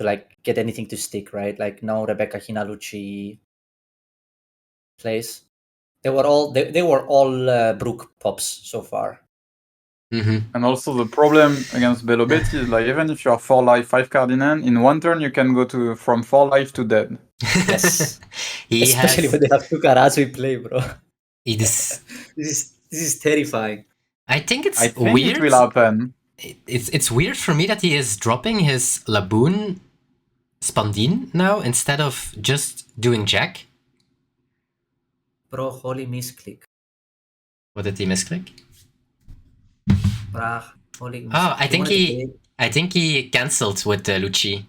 like get anything to stick, right? Like no Rebecca Hina Lucci plays. They were all Brook pops so far. Mm-hmm. And also the problem against Belo Betty is like even if you are 4 life, 5 card in 1 turn you can go from 4 life to dead. Yes. Especially when they have 2 Karasu in play, bro. It is. This is terrifying. I think it's I think weird. it will happen. It's weird for me that he is dropping his Laboon Spandine now instead of just doing Jack. Bro, holy misclick. What did he misclick? Brah, holy misclick. Oh, I think he cancelled with Lucci.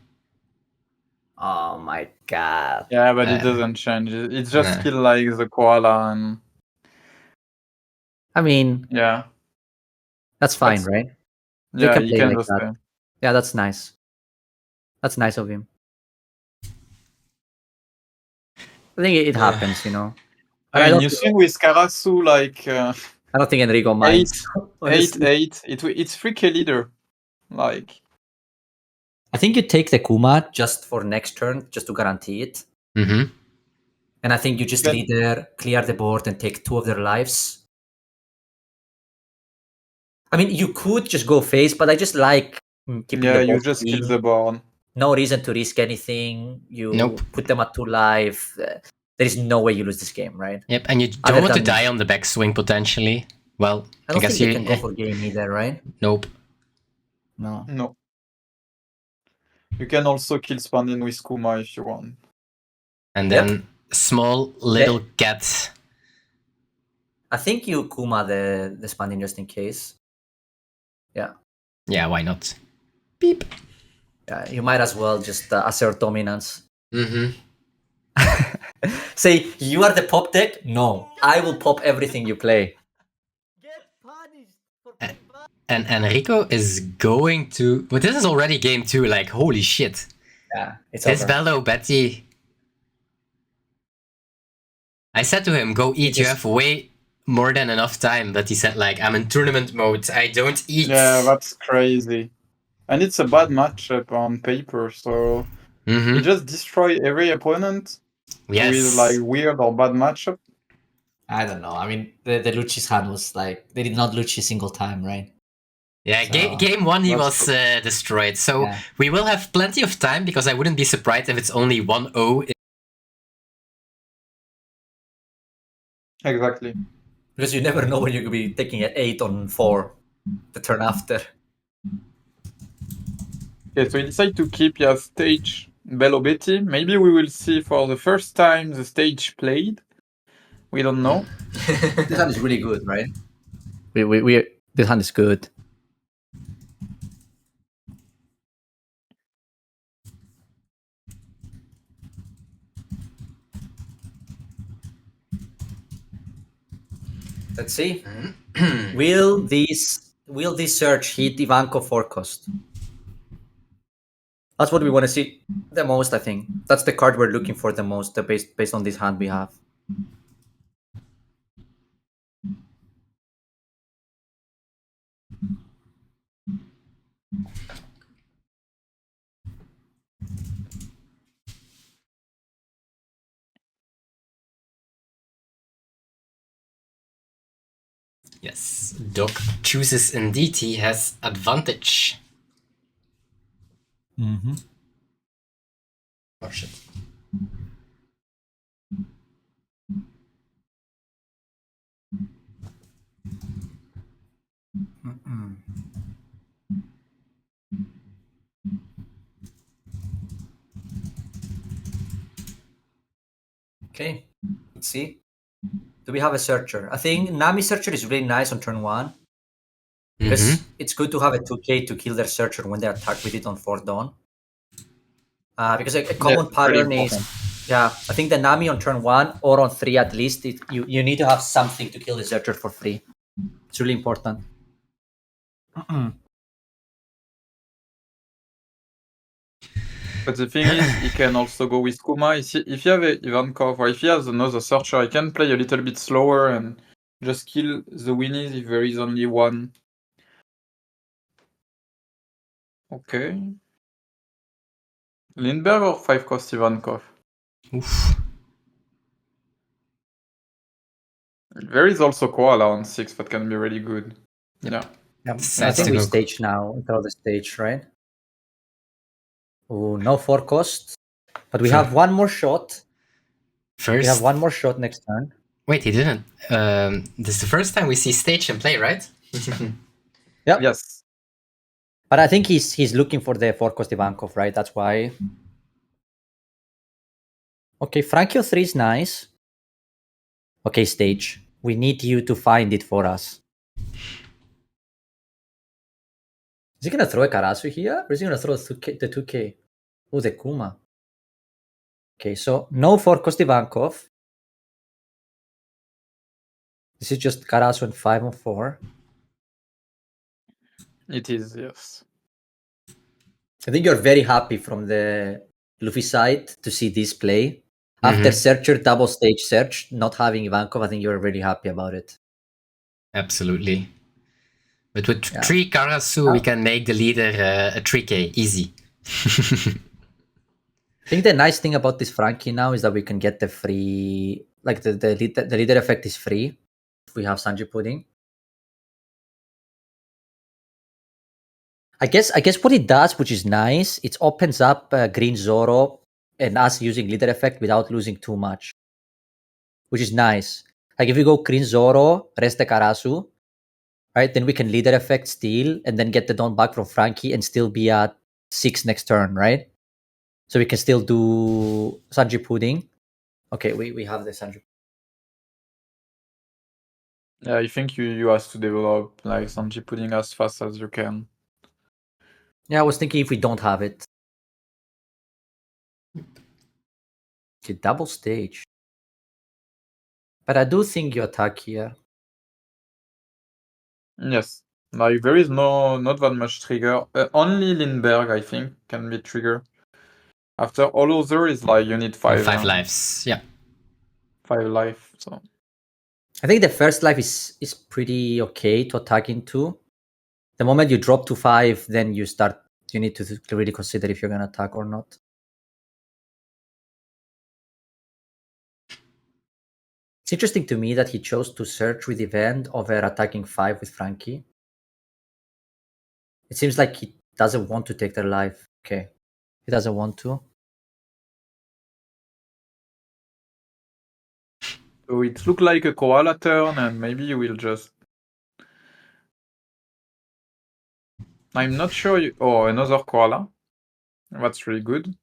Oh my god. Yeah, but it doesn't change. It's just still like the koala and. I mean, yeah, that's fine, right? Yeah, can you play can like just that. Yeah, that's nice. That's nice of him. I think it happens, you know. I mean, you think with Karasu like I don't think Enrico minds. 8/8. It's 3k leader. Like I think you take the Kuma just for next turn, just to guarantee it. Mm-hmm. And I think you just leader, clear the board, and take 2 of their lives. I mean, you could just go face, but I just like keeping the board you just clean. kill the board. No reason to risk anything. You put them at 2 life. There is no way you lose this game, right? Yep, and you don't want to die on the backswing potentially. Well, I don't think you can go for game either, right? Nope. No. You can also kill Spandin with Kuma if you want. And then small little cat. I think you Kuma the Spandin just in case. Yeah. Yeah, why not? Beep. Yeah, you might as well just assert dominance. Mm-hmm. Say, you are the pop deck? No. I will pop everything you play. Get punished for playing bad. And Enrico is going to... But this is already game 2, like, holy shit. Yeah, it's This over. Belo Betty. I said to him, go eat, you have way more than enough time. But he said, like, I'm in tournament mode, I don't eat. Yeah, that's crazy. And it's a bad matchup on paper, so... You just destroy every opponent with like weird or bad matchup. I don't know. I mean, the Lucci's hand was like, they did not Lucci a single time, right? Yeah, So, game one he that's was destroyed. So yeah. we will have plenty of time because I wouldn't be surprised if it's only 1-0. exactly. Because you never know when you're going to be taking an 8 on 4 the turn after. Okay, so we decide to keep stage Belo Betty. Maybe we will see for the first time the stage played. We don't know. This hand is really good, right? This hand is good. Let's see. will this search hit Ivankov forecast? That's what we want to see the most, I think. That's the card we're looking for the most, based on this hand we have. Yes, Doc chooses indeed. He has advantage. Mm-hmm. Oh shit. Okay, let's see. Do we have a searcher? I think Nami searcher is really nice on turn 1. Because it's good to have a 2k to kill their searcher when they attack with it on 4th dawn. Because a common Yes, pretty pattern is, important. yeah, I think the Nami on turn 1 or on 3 at least, you need to have something to kill the searcher for free. It's really important. But the thing is, he can also go with Kuma. If you have Ivankov or if he has another searcher, he can play a little bit slower and just kill the winnies if there is only one. Okay. Lindbergh or 5-cost Ivankov? Oof. There is also Koala on 6 that can be really good. Yep. Yeah. Yeah, Sad I think to we go. stage now. Throw the stage, right? Oh, no 4 cost. But we have one more shot. First. We have one more shot next turn. Wait, he didn't. This is the first time we see stage and play, right? Yeah. Yes. But I think he's looking for the 4 cost Ivankov, right? That's why. Okay, Frankio 3 is nice. Okay, stage. We need you to find it for us. Is he gonna throw a Karasu here? Or is he gonna throw the 2K? Oh, the Kuma. Okay, so no 4 cost Ivankov. This is just Karasu and 5 on 4. It is, yes. I think you're very happy from the Luffy side to see this play. After Searcher double stage search, not having Ivankov, I think you're very happy about it. Absolutely. But with 3 Karasu, we can make the leader a 3k, easy. I think the nice thing about this Frankie now is that we can get the free, like the leader effect is free if we have Sanji Pudding. I guess what it does, which is nice, it opens up Green Zoro and us using leader effect without losing too much, which is nice. Like if we go Green Zoro, rest the Karasu, right, then we can leader effect steal and then get the Dawn back from Frankie and still be at 6 next turn, right? So we can still do Sanji Pudding. Okay, we have the Sanji. Yeah, I think you have to develop like Sanji Pudding as fast as you can. Yeah, I was thinking if we don't have it. Okay, double stage. But I do think you attack here. Yes. Like there is not that much trigger. Only Lindbergh, I think, can be trigger. After all other is like you need 5. 5 lives, yeah. 5 life, so. I think the first life is pretty okay to attack into. The moment you drop to 5, then you need to really consider if you're gonna attack or not. It's interesting to me that he chose to search with event over attacking 5 with Frankie. It seems like he doesn't want to take their life. Okay. He doesn't want to. So it looked like a koala turn, and maybe you will just... I'm not sure you... Oh, another koala. That's really good.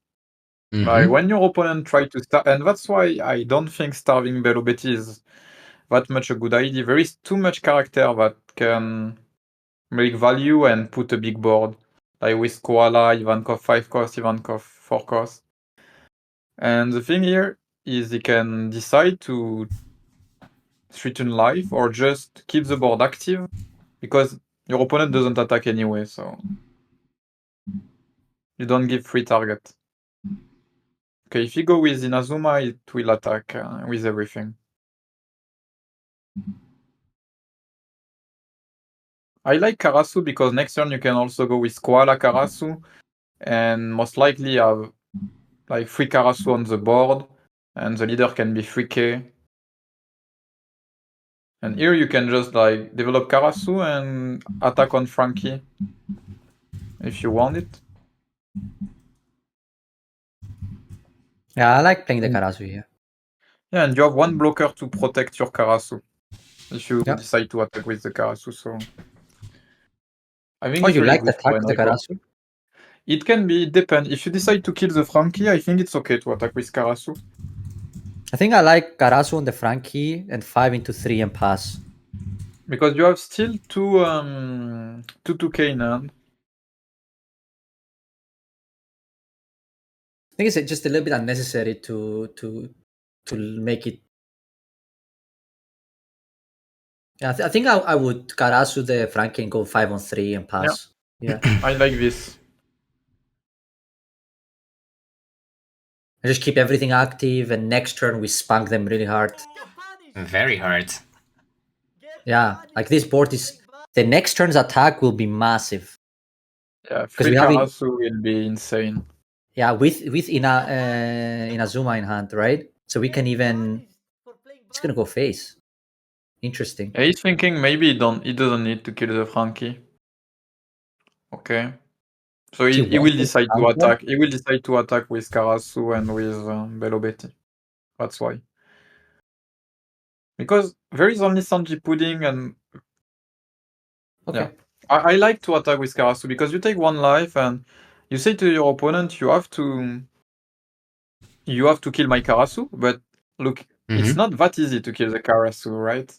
Like, when your opponent try to start... And that's why I don't think starving Belo Betty is that much a good idea. There is too much character that can make value and put a big board. Like with Koala, Ivankov 5 cost, Ivankov 4 cost. And the thing here is he can decide to threaten life or just keep the board active because your opponent doesn't attack anyway, so you don't give free target. Okay, if you go with Inazuma, it will attack with everything. I like Karasu because next turn you can also go with Koala Karasu and most likely have like 3 Karasu on the board and the leader can be 3k. And here you can just like develop Karasu and attack on Frankie if you want it. Yeah, I like playing the Karasu here. Yeah, and you have 1 blocker to protect your Karasu if you Yep. decide to attack with the Karasu. So I think Oh, it's you really like the good for attack with the Enrico. Karasu? It can be, it depends. If you decide to kill the Frankie, I think it's okay to attack with Karasu. I think I like Karasu on the Frankie and 5 into 3 and pass. Because you have still two 2k in hand. I think it's just a little bit unnecessary to make it. Yeah, I think I would Karasu the Frankie and go 5 on 3 and pass. Yeah. I like this. And just keep everything active, and next turn we spunk them really hard. Get punished! Very hard. Get Yeah, punished like this for board is... playing bad. The next turn's attack will be massive. Yeah, 'Cause 3 we have it- Karasu will be insane. Yeah, with Inazuma in hand, right? So we can Get even... punished for playing It's bad. gonna go face. Interesting. Yeah, he's thinking maybe he doesn't need to kill the Frankie. Okay. So he will decide to attack. He will decide to attack with Karasu and with Belo Betty. That's why. Because there is only Sanji Pudding and... Okay. Yeah. I like to attack with Karasu because you take 1 life and you say to your opponent you have to kill my Karasu, but look, it's not that easy to kill the Karasu, right?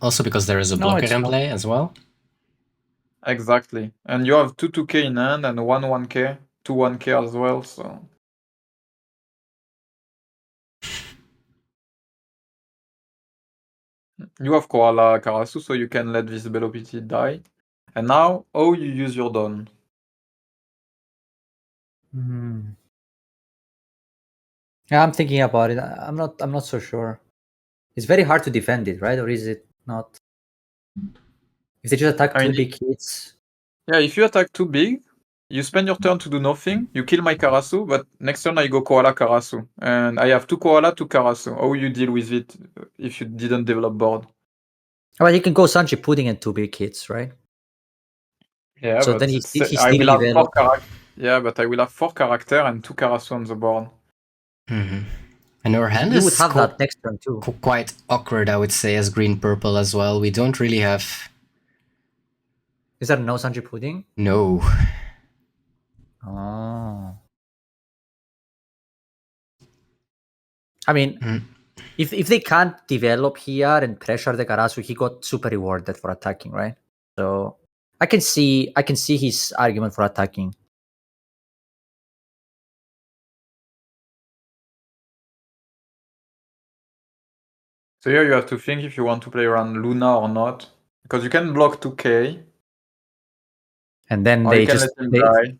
Also because there is a No, blocker it's in not. play as well. Exactly. And you have 2 2k in hand and 1 1k, 2 1k as well, so... You have Koala Karasu, so you can let this Belo Betty die. And now, how you use your Dawn? Yeah, I'm thinking about it. I'm not so sure. It's very hard to defend it, right? Or is it not? If they just attack I two mean, big hits. Yeah, if you attack too big, you spend your turn to do nothing, you kill my Karasu, but next turn I go Koala Karasu. And I have 2 Koala, 2 Karasu. How you deal with it if you didn't develop board? Well, you can go Sanji Pudding and two big hits, right? Yeah, So but then he I still will have 4 develop. character. Yeah, but I will have 4 character and 2 Karasu on the board. And our hand You would is have that next turn too. quite awkward, I would say, as green-purple as well. We don't really have... Is there no Sanji Pudding? No. Oh. I mean, if they can't develop here and pressure the Karasu, he got super rewarded for attacking, right? So I can see his argument for attacking. So here you have to think if you want to play around Luna or not. Because you can block 2k. And then or they you can just... let him die.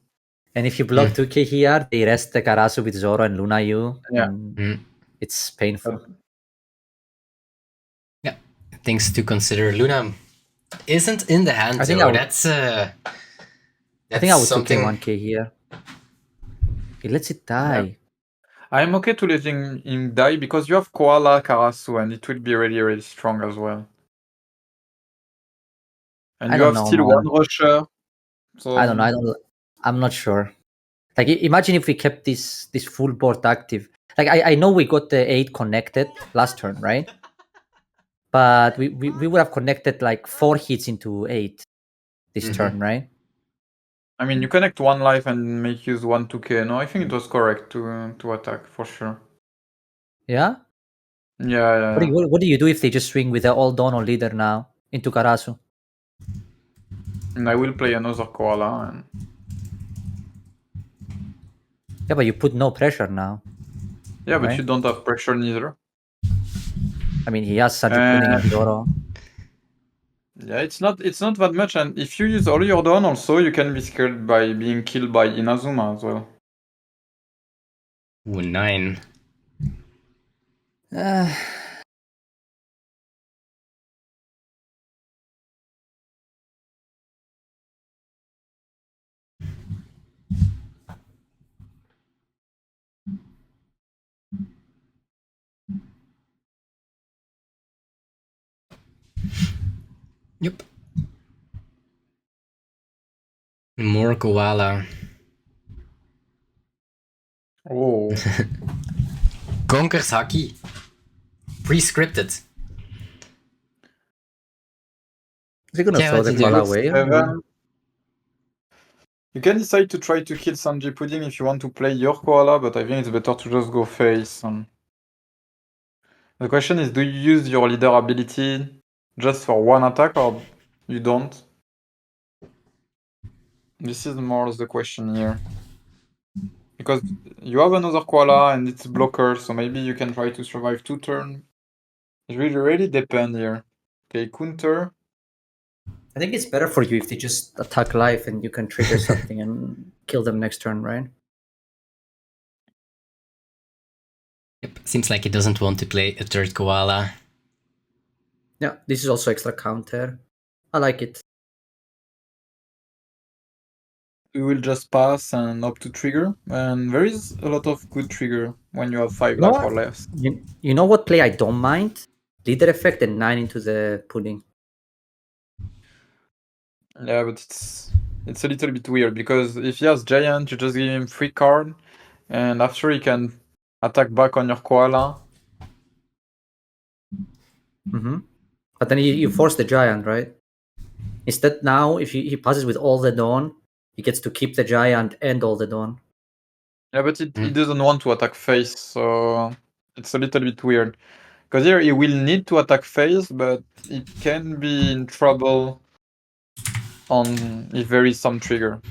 And if you block 2k here, they rest the Karasu with Zoro and Luna you. Yeah. And it's painful. Yeah, things to consider. Luna isn't in the hand, I think though. I would- That's I think I would something... 2k 1k here. He lets it die. I'm okay to letting him die because you have Koala Karasu and it will be really, really strong as well. And I you don't have know, still man. one rusher. So I don't know. I'm not sure. Like, imagine if we kept this full board active. Like, I know we got the 8 connected last turn, right? But we would have connected like 4 hits into 8 this turn, right? I mean, you connect one life and make use 1 2k. No, I think it was correct to attack for sure. Yeah. Yeah. What do you do if they just swing with the all dono leader now into Karasu? And I will play another koala. And Yeah, but you put no pressure now. yeah, but right? you don't have pressure neither. I mean, he has Sanji Pudding and Zoro. Yeah, it's not that much. And if you use all your Dawn also, you can be scared by being killed by Inazuma as well. Ooh, 9. Yep. More koala. Oh. Conquers Haki. Pre-scripted. Is he gonna Yeah, throw what the to do? koala away? Seven. You can decide to try to kill Sanji Pudding if you want to play your koala, but I think it's better to just go face. The question is, do you use your leader ability just for one attack or you don't? This is more the question here. Because you have another koala and it's blocker, so maybe you can try to survive 2 turns. It really depends here. Okay, counter. I think it's better for you if they just attack life and you can trigger something and kill them next turn, right? Yep. Seems like he doesn't want to play a third koala. Yeah, this is also extra counter. I like it. We will just pass and opt to trigger. And there is a lot of good trigger when you have 5 You know life what? or less. You know what play I don't mind? Leader effect and 9 into the pudding. Yeah, but it's a little bit weird because if he has giant, you just give him free card, and after he can attack back on your koala. But then you force the giant, right? Instead, now if he passes with all the dawn, he gets to keep the giant and all the dawn. Yeah, but he doesn't want to attack face, so it's a little bit weird. Because here he will need to attack face, but he can be in trouble on if there is some trigger.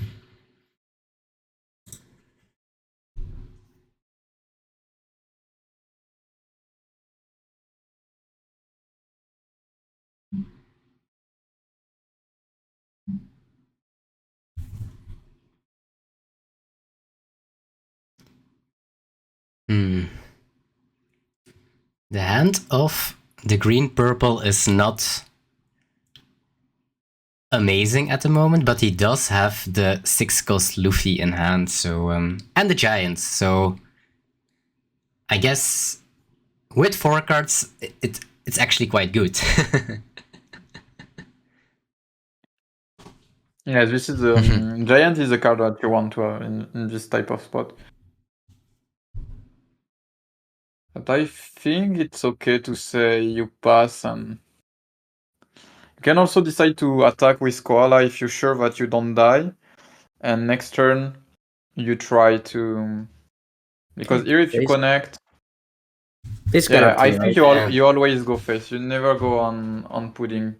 The hand of the green-purple is not amazing at the moment, but he does have the 6-cost Luffy in hand, so and the giants. So I guess with 4 cards, it's actually quite good. Yes, this is giant is a card that you want to have in this type of spot. But I think it's okay to say you pass, and you can also decide to attack with koala if you're sure that you don't die. And next turn you try to, because here if you connect, This yeah, guarantee, I think right? you always go face. You never go on pudding.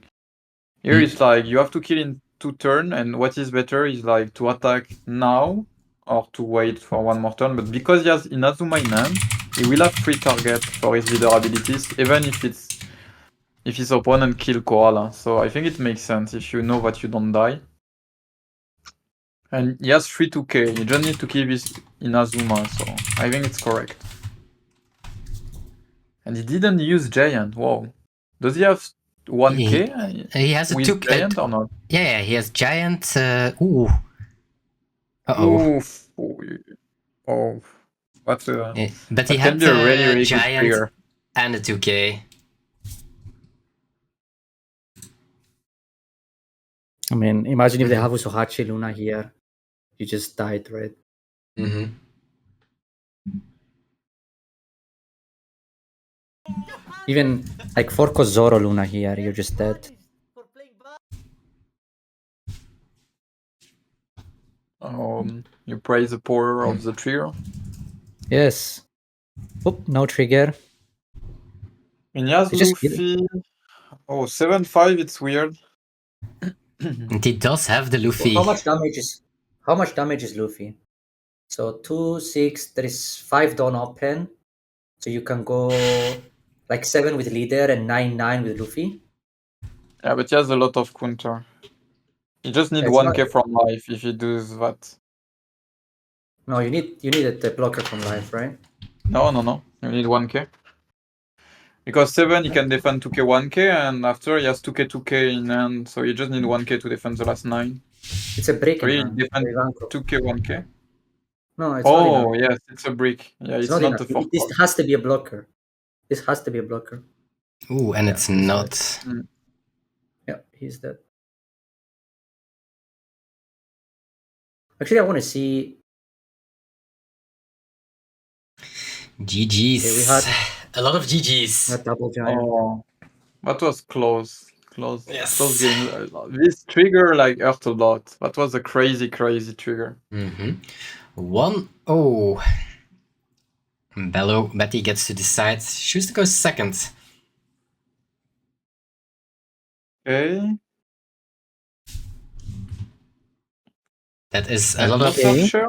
Here it's like you have to kill in 2 turns, and what is better is like to attack now or to wait for 1 more turn. But because he has Inazuma in hand, he will have free target for his leader abilities, even if his opponent kill koala. So I think it makes sense if you know that you don't die. And he has 3 2k. You just need to keep his Inazuma, so I think it's correct. And he didn't use giant. Wow. Does he have 1k? He has a 2 giant or not? Yeah, he has giant. Ooh. Uh-oh. Oof. Oh. But But he that can had be a really good giant trigger. and a 2k. I mean, imagine if they have Usohachi Luna here. You just died, right? Mm-hmm. Even like Forco Zoro Luna here, you're just dead. For playing You praise the power of the trigger. Yes. Oop, no trigger. And yes, They just Luffy. Oh, 7-5, it's weird. And he does have the Luffy. How much damage is Luffy? So 2, 6, there is 5 Dawn open. So you can go like 7 with leader and 9 with Luffy. Yeah, but he has a lot of counter. You just need Yeah, it's 1k not- from life if he does that. No, you need a blocker from life, right? No. You need 1k. Because 7 he can defend 2k 1k, and after he has 2k 2k in hand, so you just need 1k to defend the last 9. It's a break So in he hand. defend Ivankov. 2k 1k. No, it's not enough. Oh, yes, it's a brick. Yeah, It's it's not not enough. a 4 This has to be a blocker. This has to be a blocker. Ooh, and Yeah, it's he's not. dead. Yeah, he's dead. Actually, I want to see. GG's. Okay, we had a lot of GG's. a double giant. Oh, that was close. Close. Yes. Close game. This trigger like hurt a lot. That was a crazy trigger. Mm-hmm. 1-0. Belo, Betty gets to decide. Choose to go second. Okay. That is a And lot no of. searcher?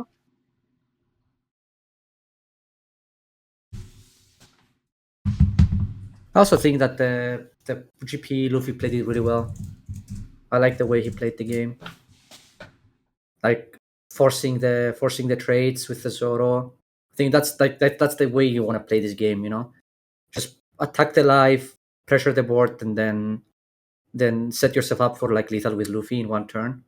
I also think that the GP Luffy played it really well. I like the way he played the game. Like forcing the trades with the Zoro. I think that's that's the way you want to play this game, you know? Just attack the life, pressure the board, and then set yourself up for like lethal with Luffy in one turn.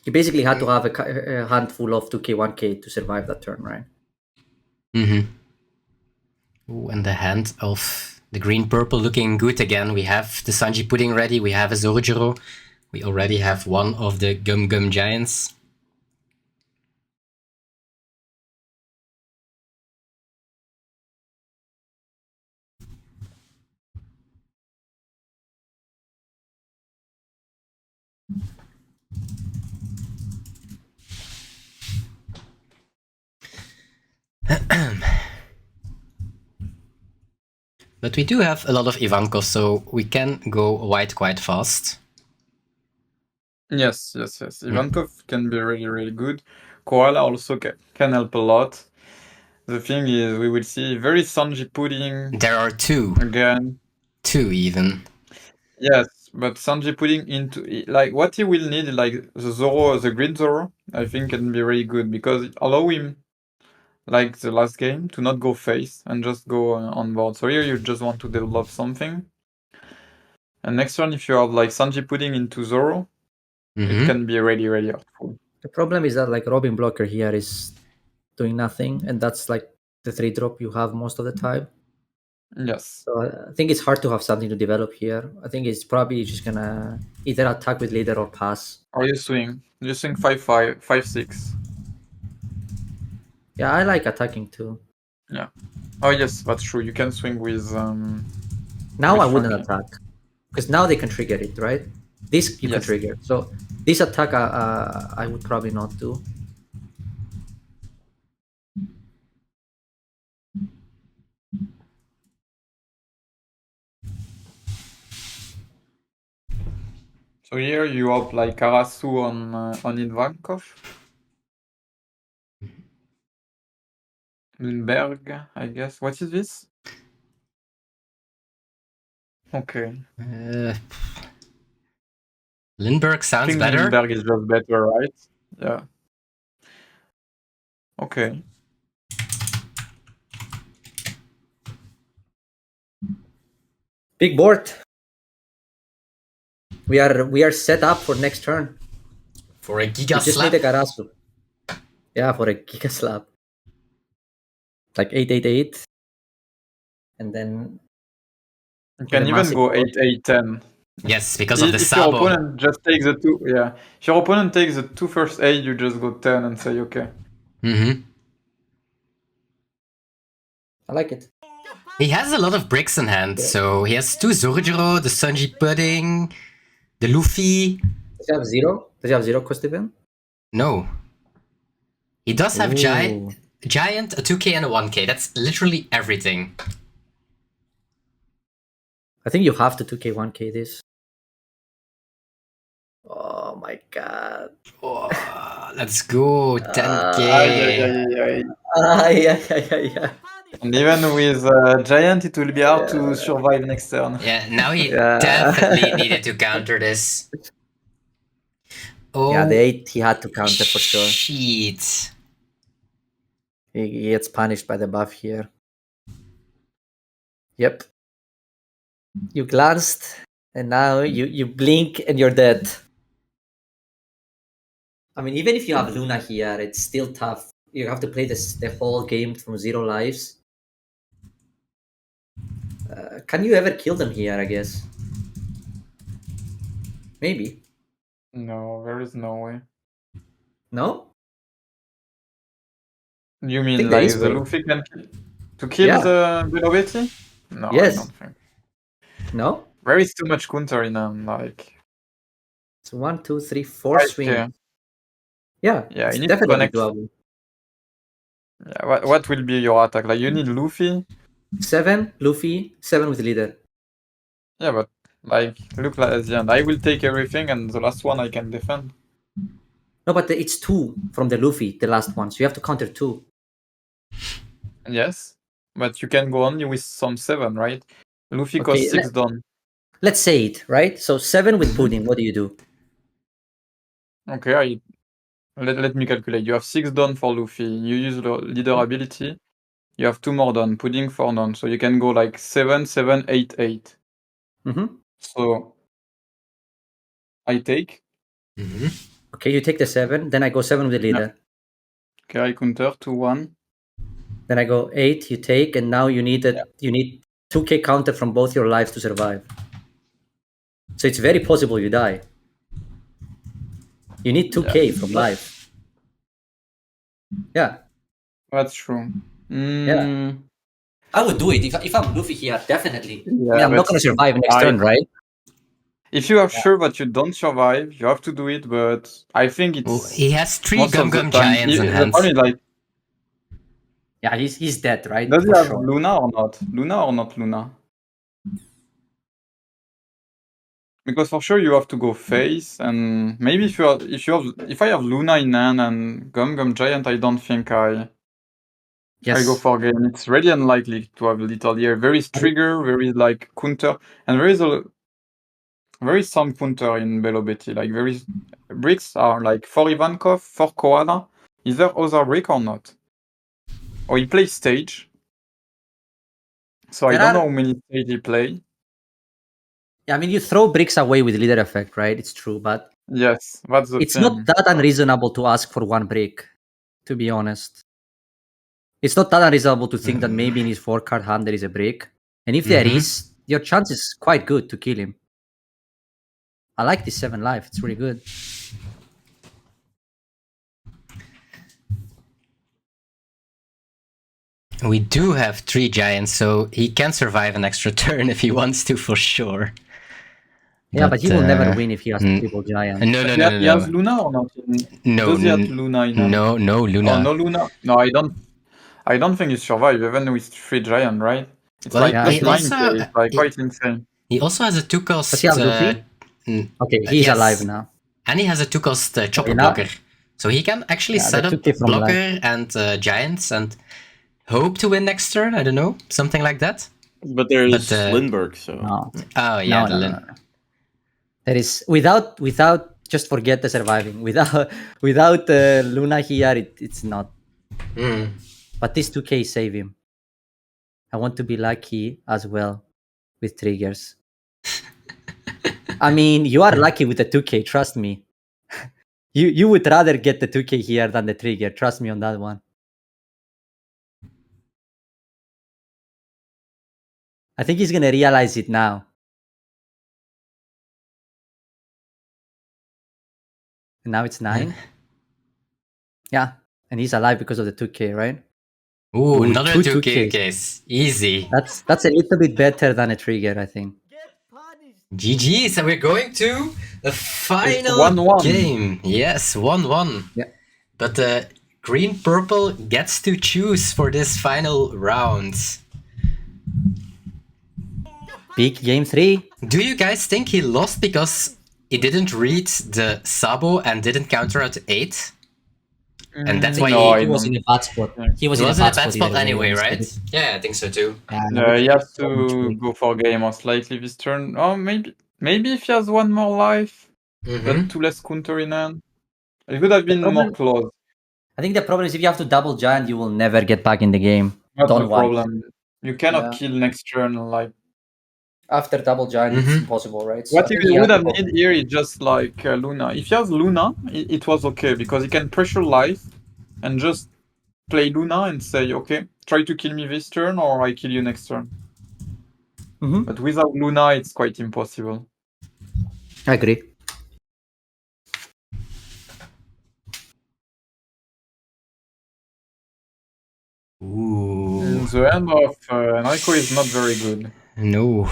You basically had to have a handful of 2k 1k to survive that turn, right? Mm-hmm. Ooh, and the hand of the green-purple looking good again. We have the Sanji pudding ready. We have a Zorojiro. We already have one of the Gum Gum Giants. But we do have a lot of Ivankov, so we can go white quite fast. Yes. Ivankov can be really good. Koala also can help a lot. The thing is, we will see very Sanji pudding There are 2. again. 2 even. Yes, but Sanji pudding into like what he will need, like the Zoro, the Green Zoro, I think can be really good because it allow him, like the last game, to not go face and just go on board. So here you just want to develop something. And next turn, if you have like Sanji pudding into Zoro, it can be really helpful. The problem is that like Robin blocker here is doing nothing, and that's like the 3-drop you have most of the time. Yes. So I think it's hard to have something to develop here. I think it's probably just gonna either attack with leader or pass. Or you swing. You swing 5-5, 5-6. Yeah, I like attacking too. Yeah. Oh yes, that's true. You can swing with Now with I wouldn't Frankie. attack because now they can trigger it, right? This you can Yes. trigger. So this attack I would probably not do. So here you have like Karasu on Ivankov. Lindbergh, I guess. What is this? Okay. Lindbergh I sounds think better. Lindbergh is just better, right? Yeah. Okay. Big board. We are set up for next turn. For a We Giga just Slap. need a Garasu. Yeah, for a Giga Slap. Like 888. And then You can even massive go board. 8-8-10. Yes, because of the If your Sabo. opponent just takes the two, yeah. If your opponent takes the two first aid, you just go 10 and say okay. Mm-hmm. I like it. He has a lot of bricks in hand, so he has two Zorjiro, the Sunji Pudding, the Luffy. Does he have zero? Does he have zero cost event? No. He does have Ooh. Giant, a 2k and a 1k. That's literally everything. I think you have to 2k 1k this. Oh my god. Oh, let's go, 10k. Yeah. And even with Giant, it will be hard to survive next turn. Yeah, now he definitely needed to counter this. Oh, Yeah, the 8 he had to counter for sure. Shit. He gets punished by the buff here. Yep. You glanced, and now you blink and you're dead. I mean, even if you have Luna here, it's still tough. You have to play the whole game from 0 lives. Can you ever kill them here, I guess? Maybe. No, there is no way. No? You I mean think there like is the way. Luffy can to kill Yeah. the Belo? No, Yes. I don't think. No? There is too much counter in them, like It's 1, 2, 3, 4 5K. swing. Yeah, Yeah, it's you need to definitely connect. doable. Yeah, what will be your attack? Like you need Luffy. 7, Luffy, 7 with leader. Yeah, but like look like at the end. I will take everything, and the last one I can defend. No, but it's 2 from the Luffy, the last one. So you have to counter 2. Yes, but you can go only with some 7, right? Luffy Okay, costs 6 done. Let's say it, right? So 7 with pudding, what do you do? Okay, let me calculate. You have 6 done for Luffy. You use the leader ability. You have 2 more done. Pudding for none. So you can go like 7, 7, 8, 8. Mm-hmm. So I take. Mm-hmm. Okay, you take the 7, then I go 7 with the leader. Okay, I counter 2, 1. Then I go 8, you take, and now you need 2k counter from both your lives to survive. So it's very possible you die. You need 2k from life. Yeah. That's true. Yeah. I would do it if I'm Luffy here, definitely. Yeah, I'm not going to survive next turn, right? If you are sure that you don't survive, you have to do it, but I think it's... Well, he has 3 most of the Gum time, Giants in the hand. problem is like... Yeah, he's dead, right? Does he For have sure. Luna or not? Luna or not Luna? Because for sure you have to go face, and maybe if I have Luna in hand and Gum Giant, I don't think I go for game. It's really unlikely to have little here. There is trigger, there is like counter, and there is some counter in Belo Betty. Like there is bricks are like for Ivankov, for Koala. Is there other brick or not? Or he plays stage. So I don't know how many stage he play. Yeah, I mean, you throw bricks away with leader effect, right? It's true, but yes, that's the it's thing. not that unreasonable to ask for 1 brick, to be honest. It's not that unreasonable to think that maybe in his 4-card hand there is a brick. And if there is, your chance is quite good to kill him. I like this 7 life. It's really good. We do have 3 giants, so he can survive an extra turn if he wants to, for sure. Yeah, but he will never win if he has triple giant. No. He has Luna or not? No. Does he have Luna in hand? No Luna. Oh, no Luna. No, I don't think he survive even with 3 giant, right? It's Well, like plus he 9k. also- It's like quite insane. He also has a 2-cost... Does he have Luffy? Okay, he's yes. alive now. And he has a 2-cost chopper Okay, now- blocker. So he can actually Yeah, set the up 2K from blocker and giants and hope to win next turn. I don't know, something like that. But there's Lindbergh, so... No. Oh, yeah, No. There is without just forget the surviving. Without Luna here, it's not. But this 2k save him. I want to be lucky as well with triggers. I mean, you are lucky with the 2k. Trust me. You would rather get the 2k here than the trigger. Trust me on that one. I think he's gonna realize it now. And now it's 9. Yeah. And he's alive because of the 2k, right? Ooh, another 2K 2Ks. case. Easy. That's a little bit better than a trigger, I think. Get punished. GG, so we're going to the final 1-1. game. Yes, 1-1. Yeah. But Green Purple gets to choose for this final round. Big game 3. Do you guys think he lost because he didn't read the Sabo and didn't counter out 8? And that's why No, he was in a bad spot. He was he in was a in bad spot spot anyway, instead right? of- Yeah, I think so too. He has to go for game or slightly this turn. Oh, maybe if he has one more life, but 2 less counter in hand. It would have been more close. I think the problem is if you have to double giant, you will never get back in the game. Not Don't the want. problem. You cannot Yeah. kill next turn. Like After double giant, it's impossible, right? So what I he think he would had have to go. needed here is just like Luna. If he has Luna, it was okay because he can pressure life and just play Luna and say, okay, try to kill me this turn or I kill you next turn. But without Luna, it's quite impossible. I agree. Ooh. The end of Enrico is not very good. No.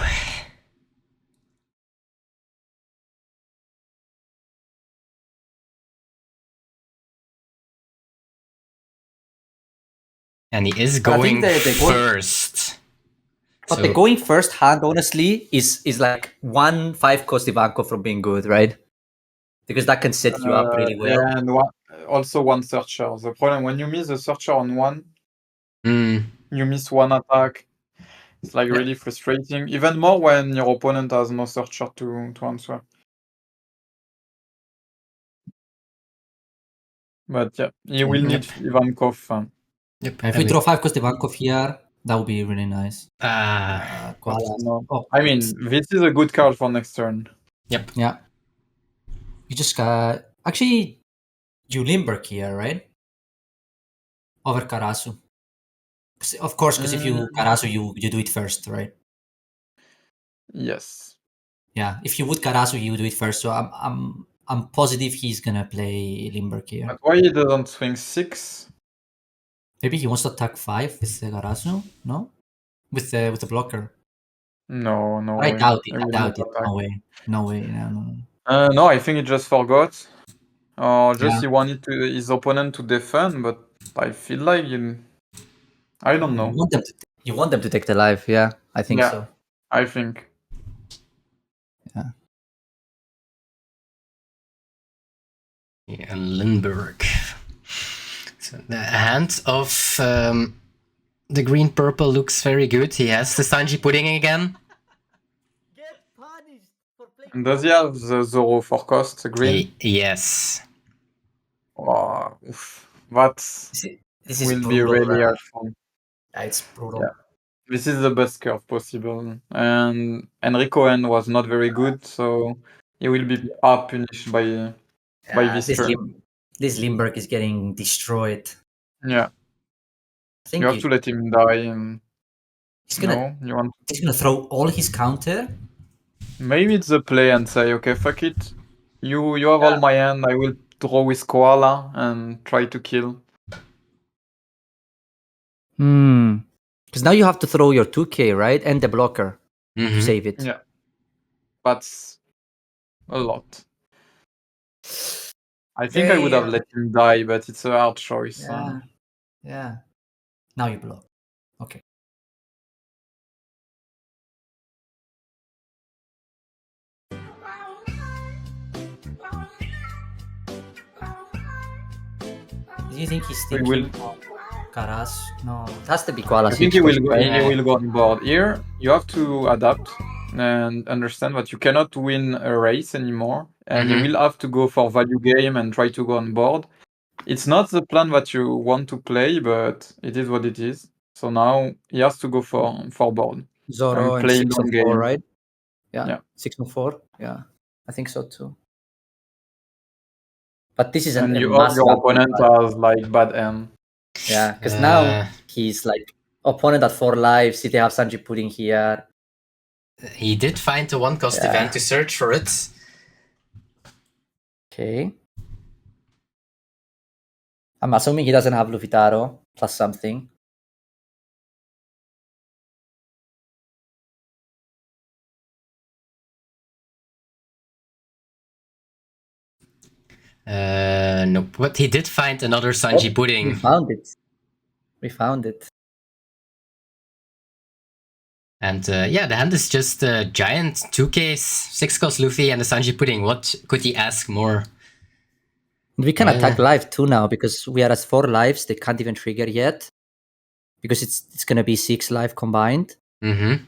And he is going first. But the going first hand, honestly, is like 1-5 cost Ivanko from being good, right? Because that can set you up really well. Yeah, and also one searcher. The problem when you miss a searcher on one, you miss one attack. It's like really frustrating. Even more when your opponent has no searcher to answer. But yeah, he will need Ivankov. If we draw 5 cost Ivankov here, that would be really nice. No. I mean, this is a good card for next turn. Yep. Yeah. You just got... Actually, you Limburg here, right? Over Karasu. Of course, because if you Karasu, you do it first, right? Yes. Yeah, if you would Karasu, you do it first. So I'm positive he's gonna play Limburg here. But why he doesn't swing 6? Maybe he wants to attack 5 with the Karasu, no? With the blocker. No, no I way. doubt it. He I will doubt not it. attack. No way. No way. No. No, I think he just forgot. Or just Yeah. he wanted his opponent to defend, but I feel like I don't know. You want them to take the life, yeah. I think so. I think. Yeah, Lindbergh. So the hand of the green purple looks very good. He has the Sanji pudding again. Get punished for playing. And does he have the Zoro for cost, the green? Yes. Oh, that This is will be brutal, really hard fun. Yeah, it's brutal. Yeah. This is the best curve possible. And Enrico N was not very good, so he will be punished by this turn. This Limburg is getting destroyed. Yeah. I think You have to let him die. And he's gonna throw all his counter. Maybe it's the play and say, okay, fuck it. You have all my hand. I will draw with Koala and try to kill. Because now you have to throw your 2k, right? And the blocker to save it. Yeah. That's a lot. I think I would have let him die, but it's a hard choice. Yeah. Now you block. Okay. Do you think he's thinking Karas? No, it has to be Koala. I think he will go on board. Here, you have to adapt and understand that you cannot win a race anymore, and you will have to go for value game and try to go on board. It's not the plan that you want to play, but it is what it is. So now he has to go for board. Zoro and play 6 long on 4, game. right? Yeah. 6 on 4. Yeah, I think so too. But this is and your opponent has like bad end. Yeah, because now he's like opponent at 4 lives. They have Sanji pudding here. He did find the 1 cost event to search for it. Okay. I'm assuming he doesn't have Luffy-Taro plus something. Nope. But he did find another Sanji pudding. We found it. We found it. And yeah, the hand is just a giant 2Ks, 6-cost Luffy and a Sanji pudding. What could he ask more? We can attack live too now because we are at 4 lives. They can't even trigger yet because it's gonna be 6 live combined. Mm-hmm.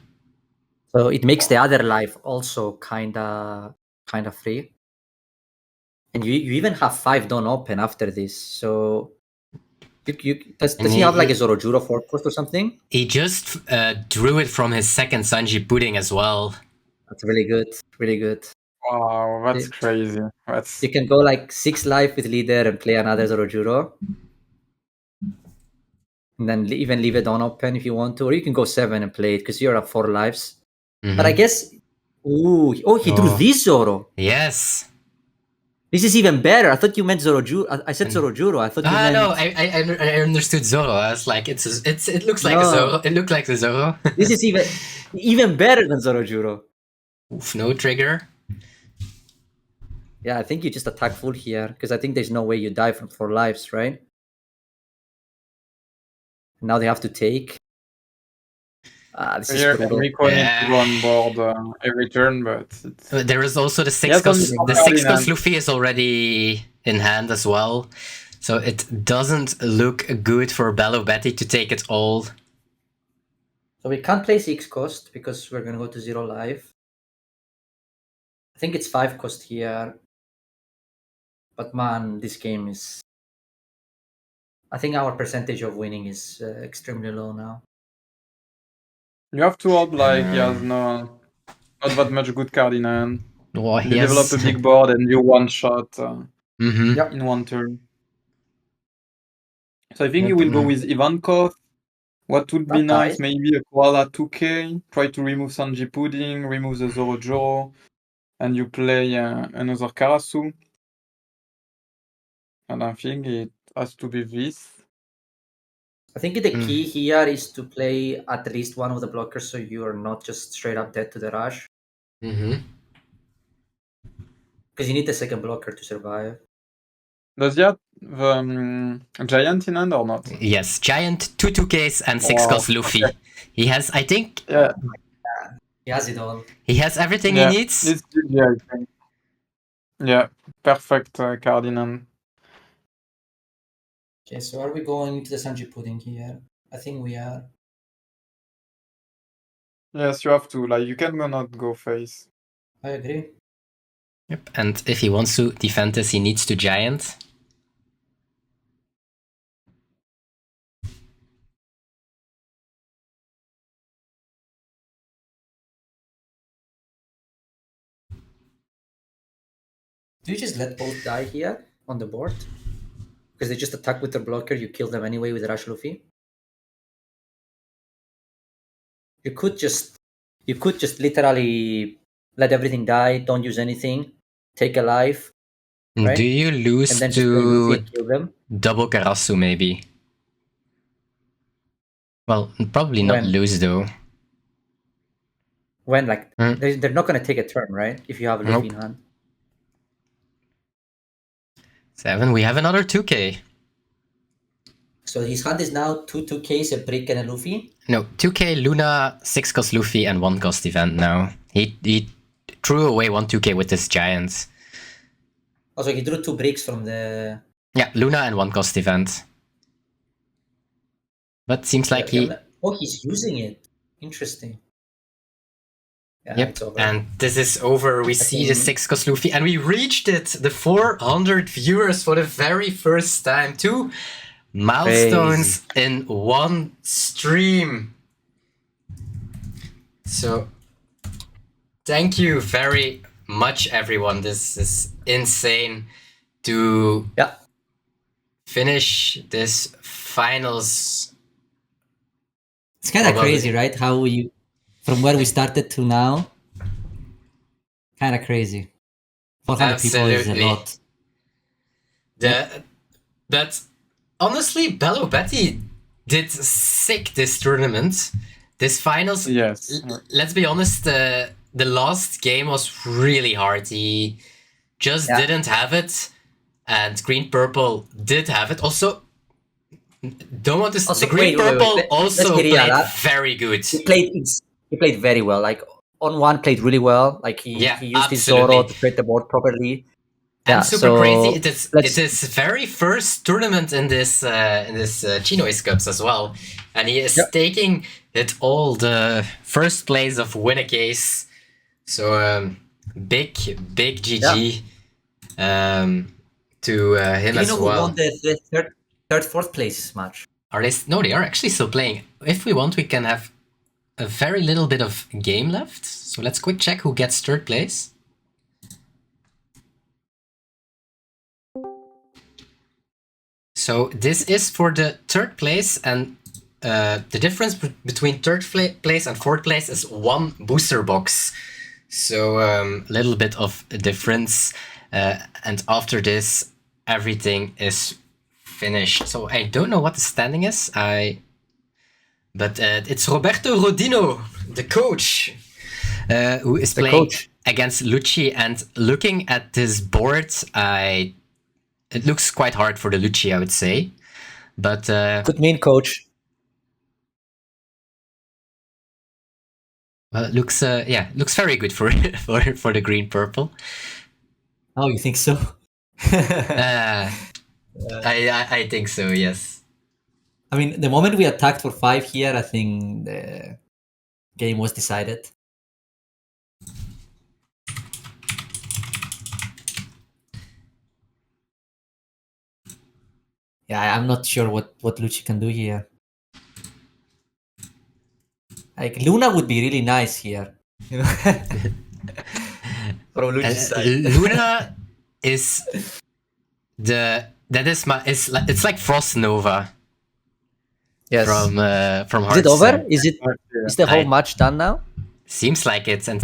So it makes the other life also kinda free. And you even have 5 don't open after this. So does he have like a Zorojuro 4-cost or something? He just drew it from his second Sanji pudding as well. That's really good. Really good. Wow, that's crazy. You can go like 6 life with leader and play another Zorojuro. And then even leave it on open if you want to. Or you can go 7 and play it because you're at 4 lives. Mm-hmm. But I guess... he drew this Zoro. Yes. This is even better. I thought you meant Zorojuro. I said Zorojuro. I thought you meant... no, I understood Zoro. I was like, it looks like a Zoro. It looked like the Zoro. This is even better than Zorojuro. Oof, no trigger. Yeah, I think you just attack full here because I think there's no way you die from 4 lives, right? Now they have to take. This is brutal. Rico needs to go on board every turn, but there is also the 6-cost Luffy is already in hand as well. So it doesn't look good for Belo Betty to take it all. So we can't play 6-cost because we're gonna go to 0 life. I think it's 5-cost here. But man, this game is... I think our percentage of winning is extremely low now. you have to hope like he has not that much good card in hand. Oh, you develop a big board and you one shot in one turn. So I think he will go with Ivankov. What would be nice, maybe a Koala 2K, try to remove Sanji Pudding, remove the Zorojuro, and you play another Karasu. And I think it has to be this. I think the key here is to play at least one of the blockers so you are not just straight up dead to the rush. Mm-hmm. Because you need the second blocker to survive. Does he have Giant in hand or not? Yes, Giant, 2-2Ks and 6-cost Luffy. Okay. He has, I think... Yeah. He has it all. He has everything he needs. It's GG, I think. Yeah, perfect card in hand. Okay, so are we going to the Sanji Pudding here? I think we are. Yes, you have to. Like, you cannot go face. I agree. Yep, and if he wants to defend this, he needs to Giant. Do you just let both die here on the board? Because they just attack with their blocker, you kill them anyway with Rush Luffy? You could just literally let everything die, don't use anything, take a life. Right? Do you lose and then to just kill them? double Karasu maybe? Well, probably not lose though. When, like, they're not going to take a turn, right? If you have Luffy in hand. 7, we have another 2K. So his hand is now 2Ks, a Brick and a Luffy? No, 2K, Luna, 6-cost Luffy, and 1-cost event now. He threw away 1 2K with his Giants. Also, he drew 2 bricks from the... Yeah, Luna and 1-cost event. But seems like he... Oh, he's using it. Interesting. Yeah, yep, and this is over. We see the 6-cost Luffy, and we reached it! The 400 viewers for the very first time. 2 milestones in one stream. So, thank you very much, everyone. This is insane to finish this finals. It's kind of crazy, right? How you... From where we started to now, kind of crazy. 400 people is a lot. But honestly, Belo Betty did sick this tournament. This finals, Yes. let's be honest, the last game was really hard. He just didn't have it, and Green Purple did have it. Also, don't want to. Also, the Green Purple also let's be real, played very good. He played very well. Like on one, played really well. Like he used his Zoro to create the board properly. And super crazy! It is his very first tournament in this Chinoizecups as well, and he is taking it all the first place of win a case. So big GG to him as well. Who won the third, fourth place match? Are they? No, they are actually still playing. If we want, we can have a very little bit of game left. So let's quick check who gets third place. So this is for the third place, and the difference between third place and fourth place is 1 booster box. So a little bit of a difference. And after this, everything is finished. So I don't know what the standing is. But it's Roberto Rodino, the coach, who is playing against Lucci. And looking at this board, it looks quite hard for the Lucci, I would say. But good mean coach. Well, it looks looks very good for the green purple. Oh, you think so? I think so. Yes. I mean, the moment we attacked for 5 here, I think the game was decided. Yeah, I'm not sure what Lucci can do here. Like Luna would be really nice here, you know. From Lucci's side. Luna is it's like Frost Nova. Yes. From Is it over? Is the whole match done now? Seems like it. And